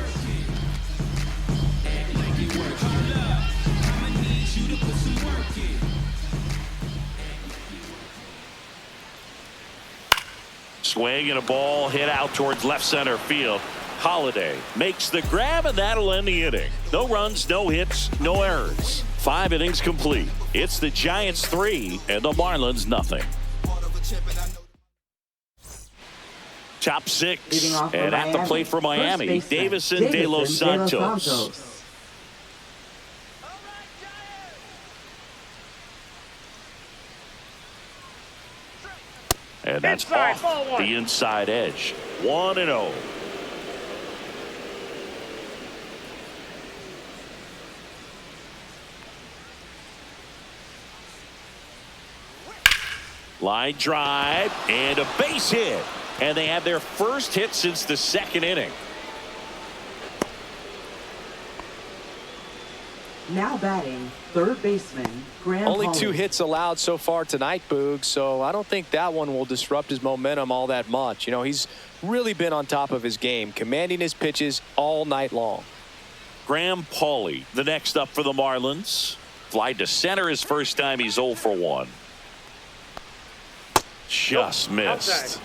Speaker 1: Swing and a ball hit out towards left center field. Holiday makes the grab, and that'll end the inning. No runs, no hits, no errors. 5 innings complete. It's the Giants 3 and the Marlins nothing. Top 6, and at the plate for Miami, Davison De Los Santos. And that's off the inside edge. 1-0. Line drive and a base hit. And they have their first hit since the 2nd inning.
Speaker 3: Now batting, third baseman, Graham.
Speaker 2: Only 2 hits allowed so far tonight, Boog, so I don't think that one will disrupt his momentum all that much. You know, he's really been on top of his game, commanding his pitches all night long.
Speaker 1: Graham Pauley, the next up for the Marlins. Fly to center his first time. He's 0 for 1. Just missed.
Speaker 4: Outside.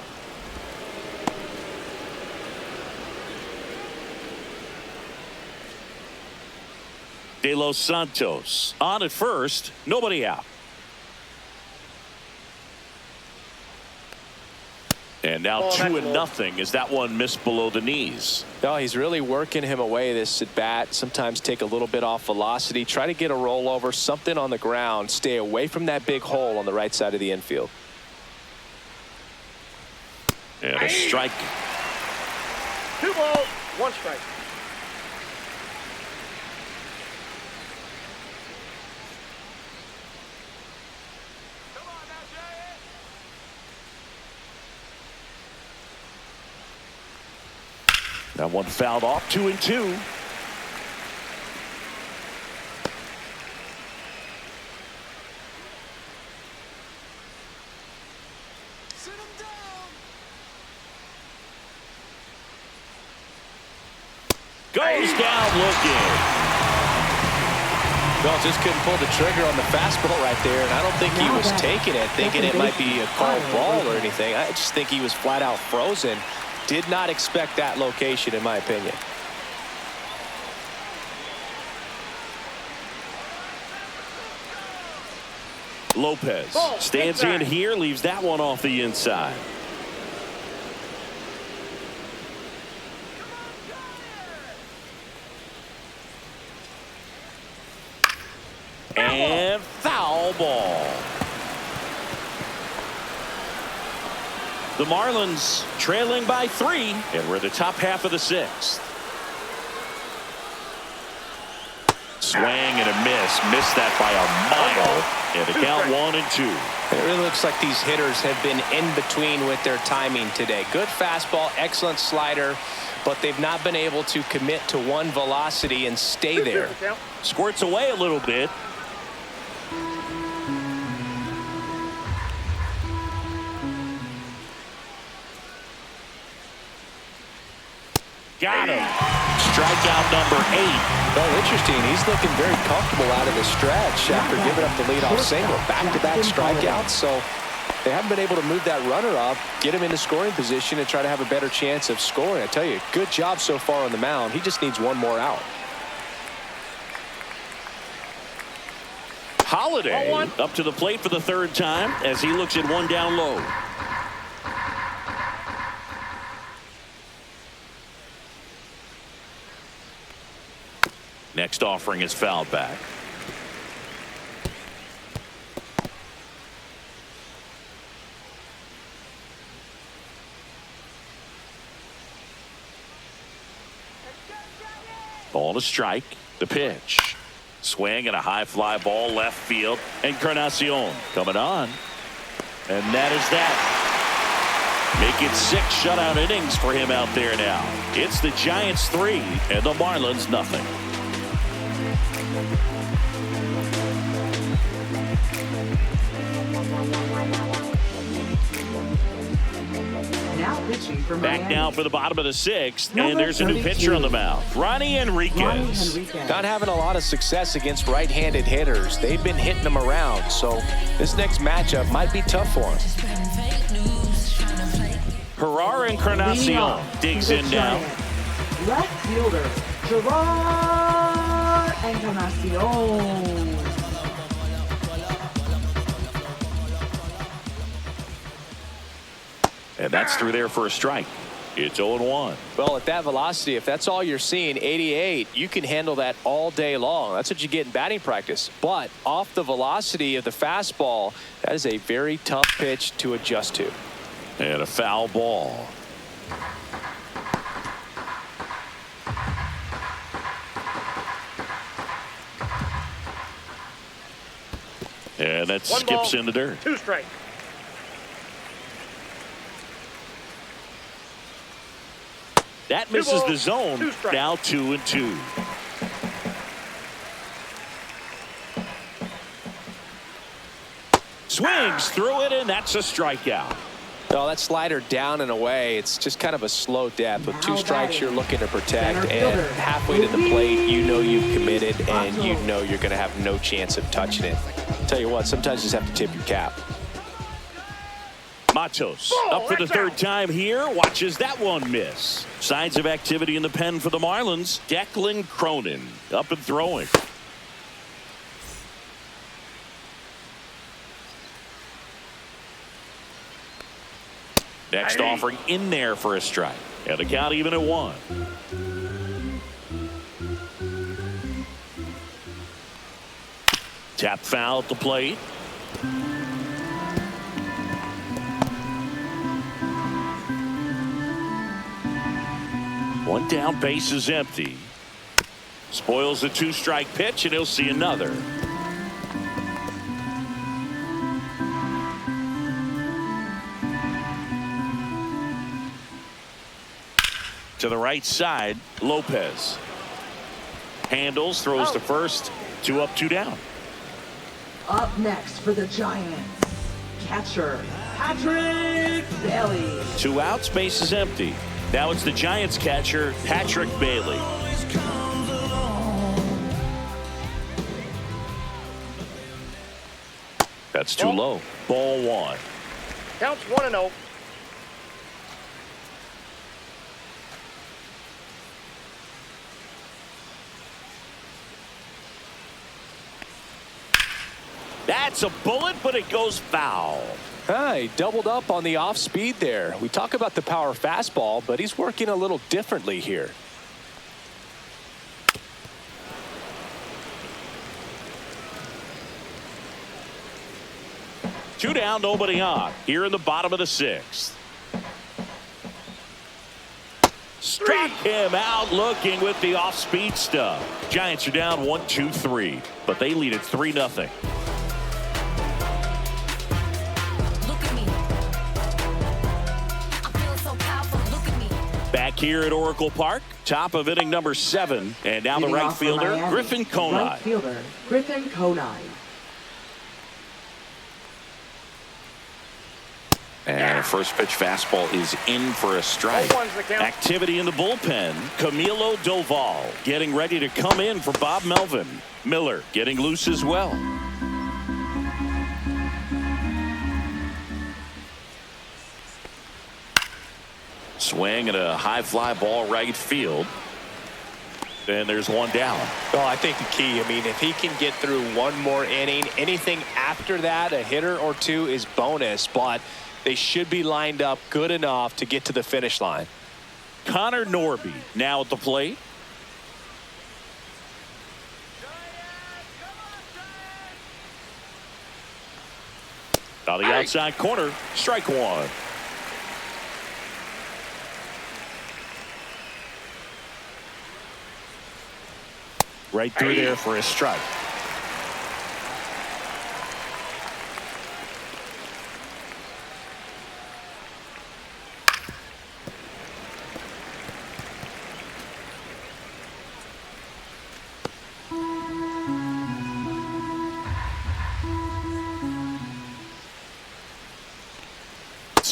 Speaker 1: De Los Santos on at first, nobody out. And now 2-0 as that one missed below the knees.
Speaker 2: Oh, he's really working him away this at bat. Sometimes take a little bit off velocity, try to get a rollover, something on the ground, stay away from that big hole on the right side of the infield.
Speaker 1: And a strike.
Speaker 4: 2 balls, 1 strike.
Speaker 1: That one fouled off. 2-2. Goes down looking.
Speaker 2: Well, just couldn't pull the trigger on the fastball right there, and I don't think he was taking it, thinking it might be a called ball or anything. I just think he was flat out frozen. Did not expect that location, in my opinion.
Speaker 1: Lopez stands in here, leaves that one off the inside. And foul ball. The Marlins trailing by 3, and we're the top half of the 6th. Swing and a miss. Missed that by a mile. And the count 1-2.
Speaker 2: It really looks like these hitters have been in between with their timing today. Good fastball, excellent slider, but they've not been able to commit to one velocity and stay there.
Speaker 1: Squirts away a little bit. Got him. Strikeout number 8.
Speaker 2: Well, interesting. He's looking very comfortable out of the stretch after giving up the leadoff single. Back-to-back strikeouts, so they haven't been able to move that runner up, get him into scoring position, and try to have a better chance of scoring. I tell you, good job so far on the mound. He just needs one more out.
Speaker 1: Holiday up to the plate for the 3rd time as he looks at one down low. Next offering is fouled back. Ball to strike. The pitch. Swing and a high fly ball left field. Encarnacion coming on. And that is that. Make it 6 shutout innings for him out there now. It's the Giants 3 and the Marlins nothing.
Speaker 3: Now pitching for
Speaker 1: Back
Speaker 3: Miami.
Speaker 1: now for the bottom of the 6th,
Speaker 3: Number
Speaker 1: and there's a new
Speaker 3: 32.
Speaker 1: pitcher on the mound. Ronnie Enriquez.
Speaker 2: Not having a lot of success against right-handed hitters. They've been hitting them around, so this next matchup might be tough for him.
Speaker 1: Herrera Encarnacion digs in now.
Speaker 3: Left fielder, Gerard Encarnacion.
Speaker 1: And that's through there for a strike. It's 0-1.
Speaker 2: Well, at that velocity, if that's all you're seeing, 88, you can handle that all day long. That's what you get in batting practice. But off the velocity of the fastball, that is a very tough pitch to adjust to.
Speaker 1: And a foul ball. And that
Speaker 4: One
Speaker 1: skips
Speaker 4: ball,
Speaker 1: in the dirt.
Speaker 4: 2 strike.
Speaker 1: That misses the zone.
Speaker 4: 2 strikes.
Speaker 1: Now 2-2. Swings through it, and that's a strikeout.
Speaker 2: No, that slider down and away. It's just kind of a slow death. With 2
Speaker 3: Now
Speaker 2: strikes,
Speaker 3: batting.
Speaker 2: you're looking to protect.
Speaker 3: Center
Speaker 2: And
Speaker 3: fielder,
Speaker 2: halfway to the plate, you know you've committed, and you
Speaker 3: Otto.
Speaker 2: know you're going to have no chance of touching it. Tell you what, sometimes you just have to tip your cap.
Speaker 1: Matos up for the 3rd time here. Watches that one miss. Signs of activity in the pen for the Marlins. Declan Cronin up and throwing. Next offering in there for a strike. And the count even at 1. Tap foul at the plate. One down, base is empty. Spoils the 2-strike pitch, and he'll see another. To the right side, Lopez. Handles, throws to first. 2 up, 2 down.
Speaker 3: Up next for the Giants, catcher Patrick Bailey.
Speaker 1: 2 outs, base is empty. Now it's the Giants catcher, Patrick Bailey. That's too low. Ball 1.
Speaker 4: Counts 1-0.
Speaker 1: That's a bullet, but it goes foul.
Speaker 2: He doubled up on the off speed there. We talk about the power fastball, but he's working a little differently here.
Speaker 1: Two down, nobody on. Here in the bottom of the 6th. Struck him out looking with the off-speed stuff. Giants are down 1-2-3, but they lead at 3-0. Back here at Oracle Park, top of inning number 7, and now the
Speaker 3: Leading
Speaker 1: right
Speaker 3: off for
Speaker 1: fielder,
Speaker 3: Miami,
Speaker 1: Griffin Conine.
Speaker 3: Right fielder, Griffin Conine.
Speaker 1: And a first pitch fastball is in for a strike.
Speaker 4: 0-1's the count.
Speaker 1: Activity in the bullpen. Camilo Doval getting ready to come in for Bob Melvin. Miller getting loose as well. Swing and a high fly ball right field. And there's one down.
Speaker 2: Well, I think the key, I mean, if he can get through one more inning, anything after that, a hitter or two is bonus, but they should be lined up good enough to get to the finish line.
Speaker 1: Connor Norby now at the plate. On the outside corner, strike one. Right through there for a strike.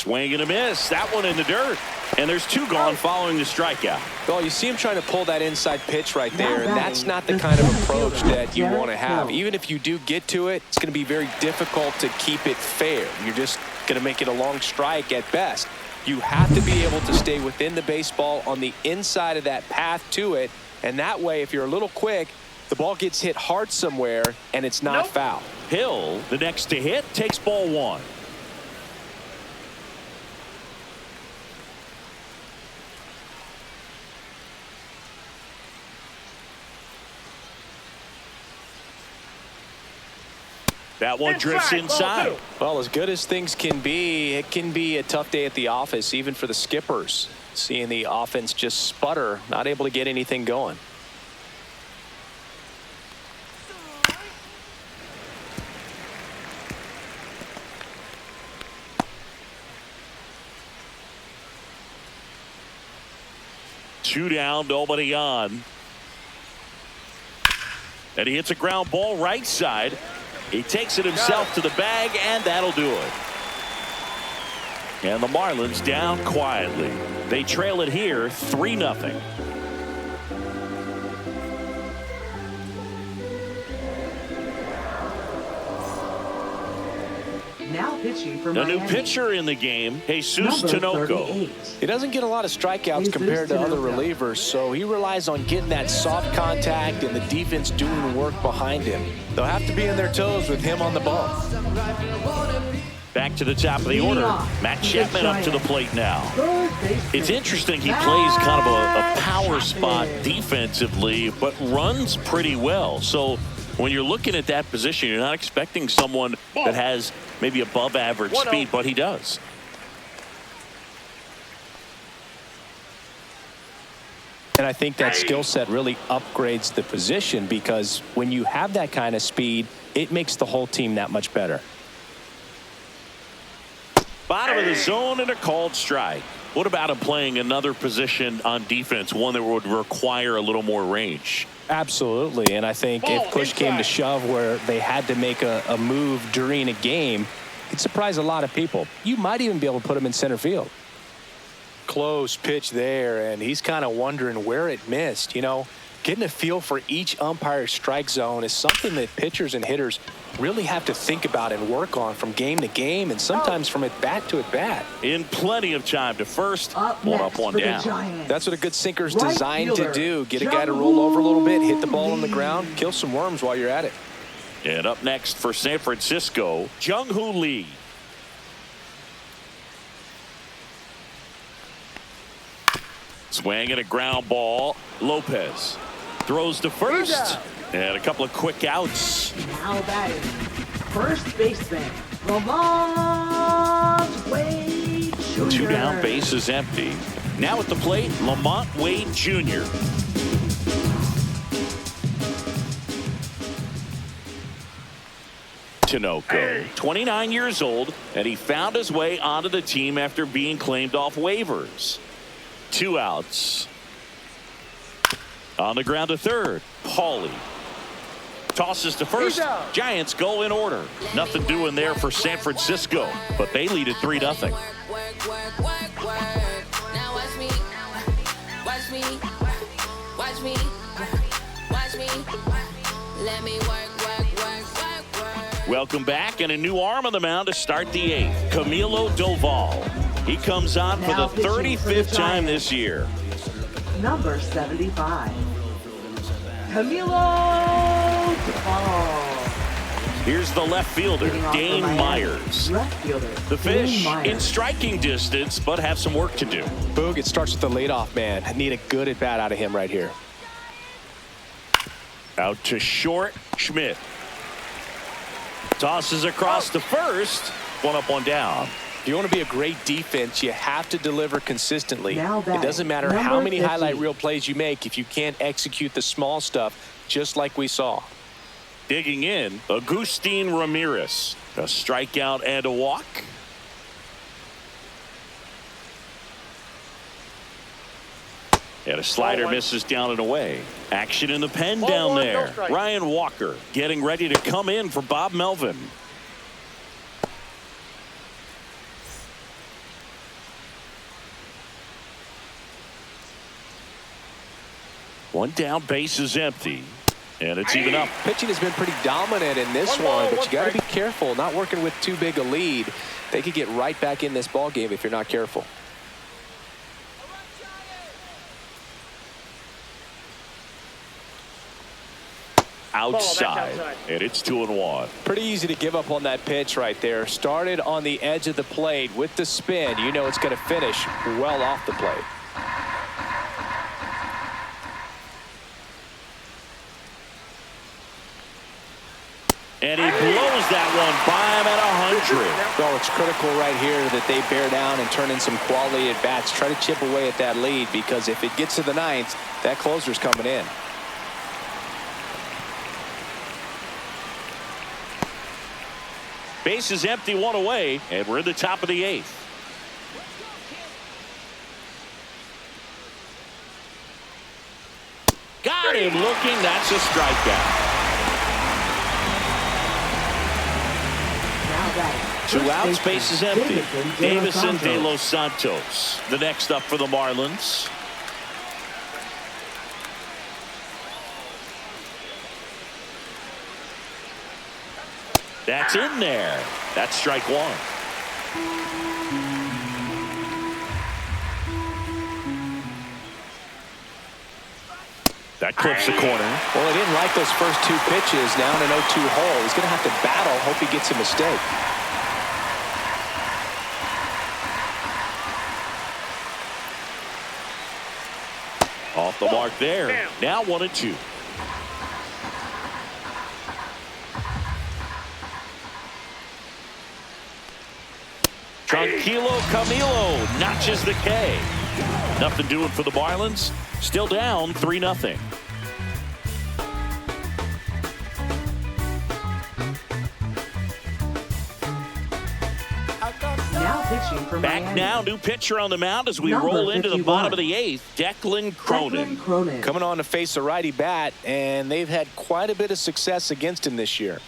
Speaker 1: Swing and a miss. That one in the dirt. And there's two gone following the strikeout.
Speaker 2: Well, you see him trying to pull that inside pitch right there, and that's not the kind of approach that you want to have. Even if you do get to it, it's going to be very difficult to keep it fair. You're just going to make it a long strike at best. You have to be able to stay within the baseball on the inside of that path to it, and that way, if you're a little quick, the ball gets hit hard somewhere, and it's not foul.
Speaker 1: Hill, the next to hit, takes ball one. That one drifts inside.
Speaker 2: Well, as good as things can be, it can be a tough day at the office, even for the skippers. Seeing the offense just sputter, not able to get anything going.
Speaker 1: Two down, nobody on. And he hits a ground ball right side. He takes it himself to the bag, and that'll do it. And the Marlins down quietly. They trail it here 3-0.
Speaker 3: Now pitching for
Speaker 1: The
Speaker 3: Miami.
Speaker 1: new pitcher in the game, Jesus
Speaker 3: Number
Speaker 1: Tinoco.
Speaker 3: 38.
Speaker 2: He doesn't get a lot of strikeouts compared to other relievers, so he relies on getting that soft contact and the defense doing the work behind him. They'll have to be in their toes with him on the bump.
Speaker 1: Back to the top of the order. Matt Chapman up to the plate now.
Speaker 3: Third baseman.
Speaker 1: It's interesting, he plays kind of a power spot defensively, but runs pretty well. So when you're looking at that position, you're not expecting someone that has maybe above average speed, but he does.
Speaker 2: And I think that skill set really upgrades the position, because when you have that kind of speed, it makes the whole team that much better.
Speaker 1: Bottom of the zone and a called strike. What about him playing another position on defense, one that would require a little more range?
Speaker 2: Absolutely, and I think if push came to shove where they had to make a move during a game, it'd surprise a lot of people. You might even be able to put him in center field. Close pitch there, and he's kind of wondering where it missed. You know, getting a feel for each umpire's strike zone is something that pitchers and hitters really have to think about and work on from game to game, and sometimes from at bat to at bat.
Speaker 1: In plenty of time to first, one up, one
Speaker 3: for the
Speaker 1: down.
Speaker 3: Giants.
Speaker 2: That's what a good sinker's
Speaker 3: Right
Speaker 2: designed
Speaker 3: fielder,
Speaker 2: to do. Get a guy to roll over a little bit, hit the ball on the ground, kill some worms while you're at it.
Speaker 1: And up next for San Francisco, Jung-Hoo Lee. Swing and a ground ball. Lopez throws to first. And a couple of quick outs.
Speaker 3: Now batting, first baseman, Lamont Wade Jr.
Speaker 1: Two down, base is empty. Now at the plate, Lamont Wade Jr. Tinoco, 29 years old, and he found his way onto the team after being claimed off waivers. Two outs. On the ground to third, Paulie. Tosses to first. Giants go in order. Nothing doing there for San Francisco, but they lead at 3-0. Welcome back, and a new arm on the mound to start the 8th. Camilo Doval. He comes on for the 35th time this year.
Speaker 3: Number 75, Camilo Doval.
Speaker 1: Here's the left fielder, Dane Myers.
Speaker 3: Left fielder,
Speaker 1: The Fish
Speaker 3: Dane Myers.
Speaker 1: in striking distance, but have some work to do.
Speaker 2: Boog, it starts with the leadoff man. I need a good at bat out of him right here.
Speaker 1: Out to short, Schmidt. Tosses across to first. One up, one down.
Speaker 2: If you want to be a great defense, you have to deliver consistently.
Speaker 3: Now
Speaker 2: It
Speaker 3: batting,
Speaker 2: doesn't matter how
Speaker 3: number
Speaker 2: many
Speaker 3: 50.
Speaker 2: highlight reel plays you make if you can't execute the small stuff, just like we saw.
Speaker 1: Digging in, Agustin Ramirez. A strikeout and a walk. And a slider misses down and away. Action in the pen down
Speaker 4: one, no
Speaker 1: there.
Speaker 4: strike.
Speaker 1: Ryan Walker getting ready to come in for Bob Melvin. One down, base is empty. And it's even up.
Speaker 2: Pitching has been pretty dominant in this one, but you got to be careful. Not working with too big a lead. They could get right back in this ball game if you're not careful.
Speaker 1: Outside. And it's 2-1.
Speaker 2: Pretty easy to give up on that pitch right there. Started on the edge of the plate with the spin. You know it's going to finish well off the plate.
Speaker 1: And he blows that one by him at 100.
Speaker 2: Oh, it's critical right here that they bear down and turn in some quality at bats. Try to chip away at that lead, because if it gets to the ninth, that closer's coming in.
Speaker 1: Base is empty, one away, and we're in the top of the 8th. Got him looking. That's a strikeout. Two outs, base is empty. Davison de Los Santos, the next up for the Marlins. That's in there. That's strike one. That clips the corner.
Speaker 2: Well, he didn't like those first two pitches. Now in an 0-2 hole. He's going to have to battle. Hope he gets a mistake.
Speaker 1: Off the mark there. Now 1-2. Tranquilo Camilo notches the K. Nothing doing for the Marlins. Still down 3-0. Back now, new pitcher on the mound as we roll into the bottom of the 8th. Declan Cronin.
Speaker 2: Coming on to face a righty bat, and they've had quite a bit of success against him this year.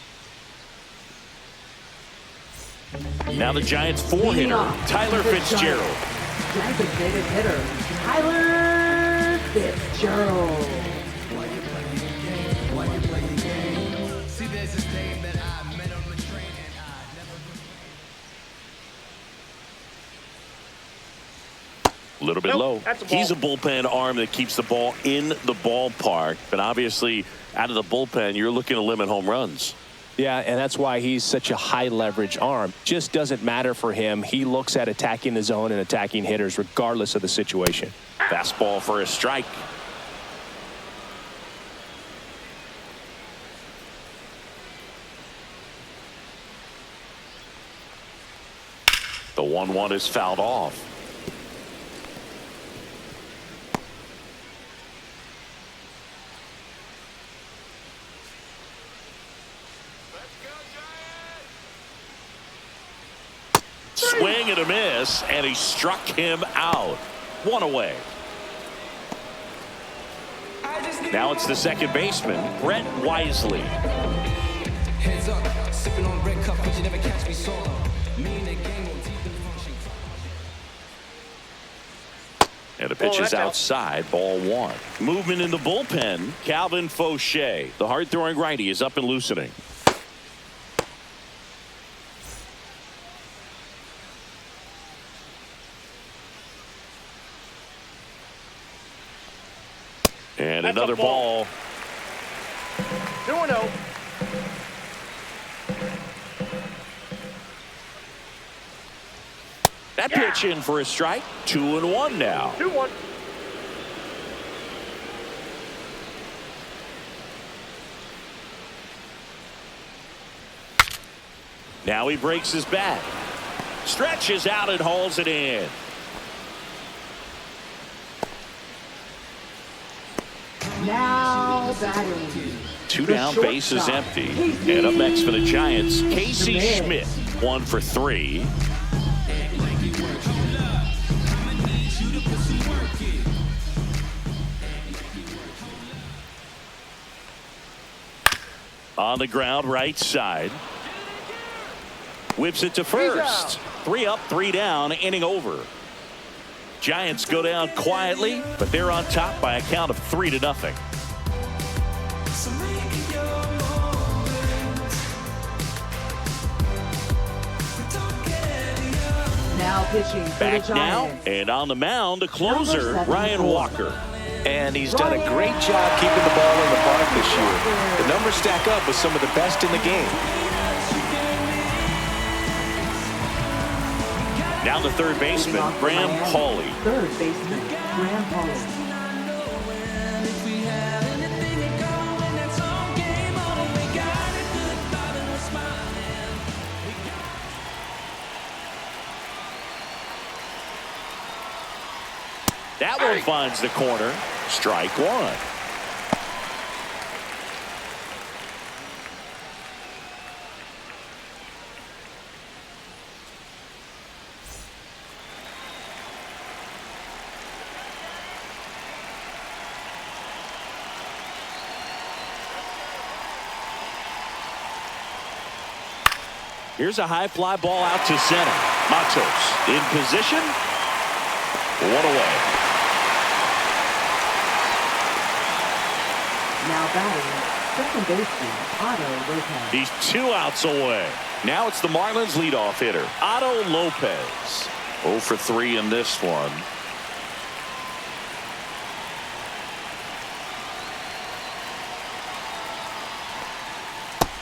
Speaker 1: Now the Giants' 4-hitter, Tyler Fitzgerald.
Speaker 3: Designated hitter, Tyler Fitzgerald.
Speaker 1: A little bit low. He's a bullpen arm that keeps the ball in the ballpark. But obviously, out of the bullpen, you're looking to limit home runs.
Speaker 2: Yeah, and that's why he's such a high leverage arm. Just doesn't matter for him. He looks at attacking the zone and attacking hitters regardless of the situation.
Speaker 1: Fastball for a strike. The 1-1 is fouled off. Swing and a miss, and he struck him out. One away. Now it's the second baseman, Brett Wisely.
Speaker 7: Heads up, sipping on red cup, but you never catch me solo. Me and the gang will deep in the function.
Speaker 1: And the pitch is outside, ball one. Movement in the bullpen, Calvin Fauché. The hard-throwing righty is up and loosening. And that's another ball.
Speaker 4: 2-0.
Speaker 1: That pitch in for a strike. 2-1 now.
Speaker 4: 2-1.
Speaker 1: Now he breaks his bat. Stretches out and hauls it in.
Speaker 3: Now batting.
Speaker 1: Two down, base is empty. And up next for the Giants, Casey Schmidt. 1 for 3. On the ground, right side. Whips it to first. 3 up, 3 down, inning over. Giants go down quietly, but they're on top by a count of 3-0.
Speaker 3: Now pitching for
Speaker 1: Back
Speaker 3: the
Speaker 1: now,
Speaker 3: Giants.
Speaker 1: and on the mound, the closer,
Speaker 3: Number 74.
Speaker 1: Ryan Walker.
Speaker 2: And he's done a great job keeping the ball in the park this year. The numbers stack up with some of the best in the game.
Speaker 1: Now the third baseman,
Speaker 3: Leading off for
Speaker 1: Graham
Speaker 3: Miami,
Speaker 1: Pauley.
Speaker 3: Third baseman, Graham Pauley.
Speaker 1: That one finds the corner. Strike one. Here's a high fly ball out to center. Matos in position. One away.
Speaker 3: Now batting, second baseman, Otto Lopez.
Speaker 1: He's 2 outs away. Now it's the Marlins leadoff hitter, Otto Lopez. 0 for 3 in this one.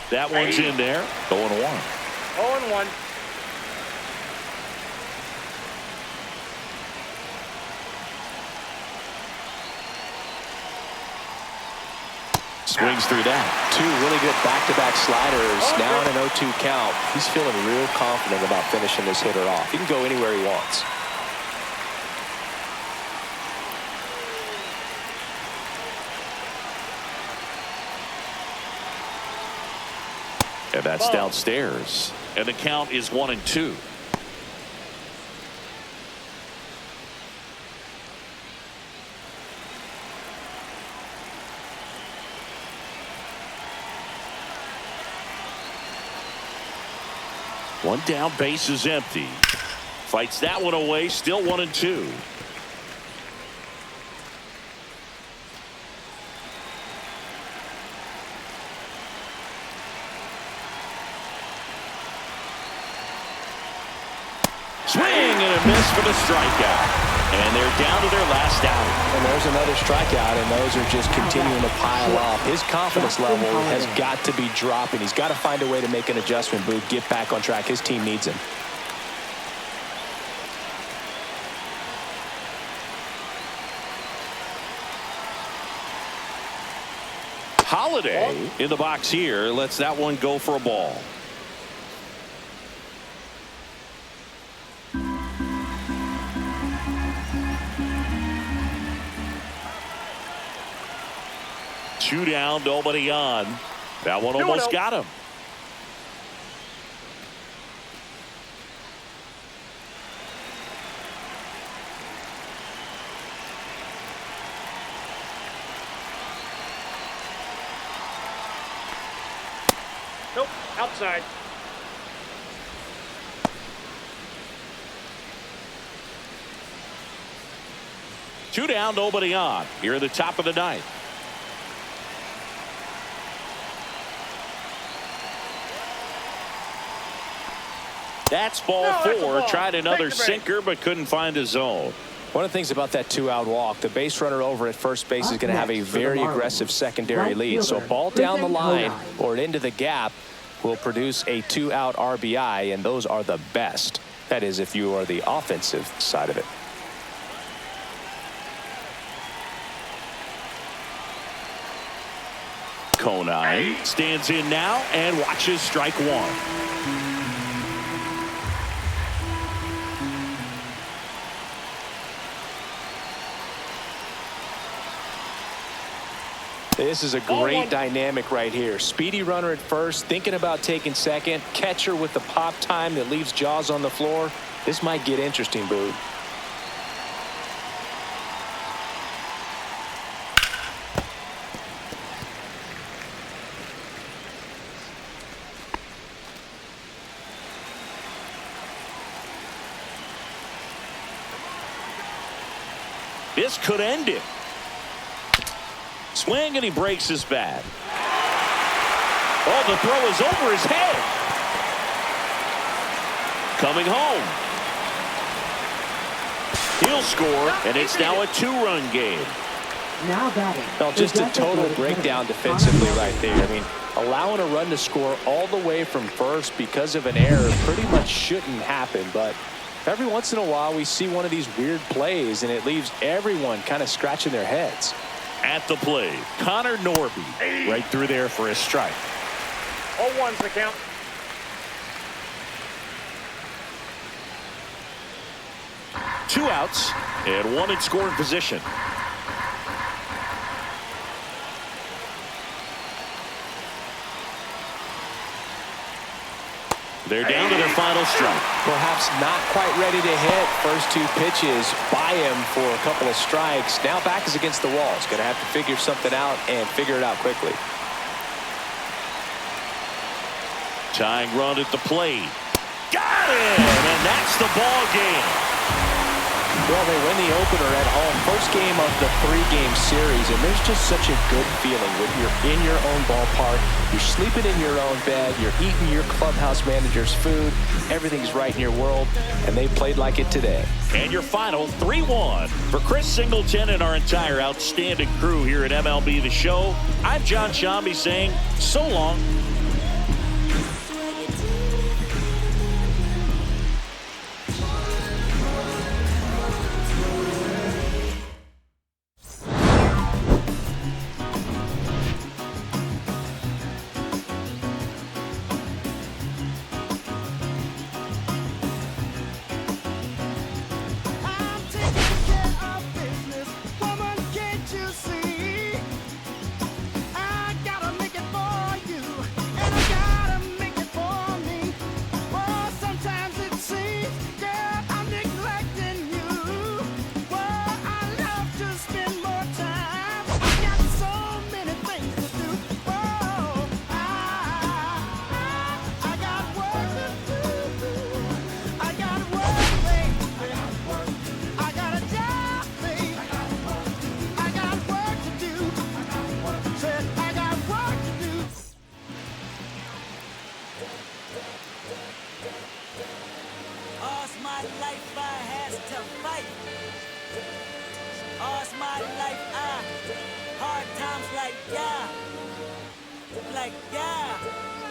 Speaker 1: That one's in there. 0-1.
Speaker 4: 0-1.
Speaker 1: Swings through that.
Speaker 2: Two really good back-to-back sliders. Now in an 0-2 count. He's feeling real confident about finishing this hitter off. He can go anywhere he wants.
Speaker 1: And that's downstairs. And the count is 1-2. One down, base is empty. Fights that one away, still 1-2. Swing and a miss for the strikeout. And they're down to their last out.
Speaker 2: And there's another strikeout, and those are just continuing to pile up. His confidence level has got to be dropping. He's got to find a way to make an adjustment, Booth, get back on track. His team needs him.
Speaker 1: Holiday in the box here lets that one go for a ball. Two down, nobody on. That one almost got him.
Speaker 4: Nope, outside.
Speaker 1: Two down, nobody on. Here at the top of the ninth. That's ball
Speaker 4: that's a
Speaker 1: four.
Speaker 4: ball.
Speaker 1: Tried another
Speaker 4: Take the break.
Speaker 1: sinker, but couldn't find his zone.
Speaker 2: One of the things about that 2-out walk, the base runner over at first base is going to have a
Speaker 3: Up next for the
Speaker 2: very
Speaker 3: Marlins,
Speaker 2: aggressive secondary
Speaker 3: right
Speaker 2: lead. So a
Speaker 3: fielder,
Speaker 2: ball down the
Speaker 3: Griffin
Speaker 2: line
Speaker 3: Conine.
Speaker 2: or into the gap will produce a 2-out RBI, and those are the best. That is, if you are the offensive side of it.
Speaker 1: Conine stands in now and watches strike one.
Speaker 2: This is a great dynamic right here. Speedy runner at first, thinking about taking second. Catcher with the pop time that leaves Jaws on the floor. This might get interesting, Boo.
Speaker 1: This could end it. Swing, and he breaks his bat. Oh, the throw is over his head. Coming home. He'll score, and it's now a 2-run game.
Speaker 3: Now batting.
Speaker 2: Well, just a total breakdown defensively right there. I mean, allowing a run to score all the way from first because of an error pretty much shouldn't happen. But every once in a while, we see one of these weird plays, and it leaves everyone kind of scratching their heads.
Speaker 1: At the plate, Connor Norby. Right through there for a strike.
Speaker 4: 0-1's the count.
Speaker 1: Two outs and one in scoring position. They're down to their final strike.
Speaker 2: Perhaps not quite ready to hit. First 2 pitches by him for a couple of strikes. Now back is against the wall. He's going to have to figure something out and figure it out quickly.
Speaker 1: Tying run at the plate. Got it! And that's the ball game.
Speaker 2: Well, they win the opener at home. First game of the 3-game series, and there's just such a good feeling when you're in your own ballpark. You're sleeping in your own bed. You're eating your clubhouse manager's food. Everything's right in your world, and they played like it today.
Speaker 1: And your final 3-1. For Chris Singleton and our entire outstanding crew here at MLB The Show, I'm John Shambi saying so long.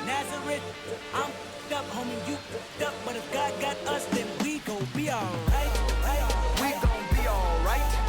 Speaker 8: Nazareth, I'm up, homie, you up, but if God got us, then we gon' be alright, right? We gon' be alright.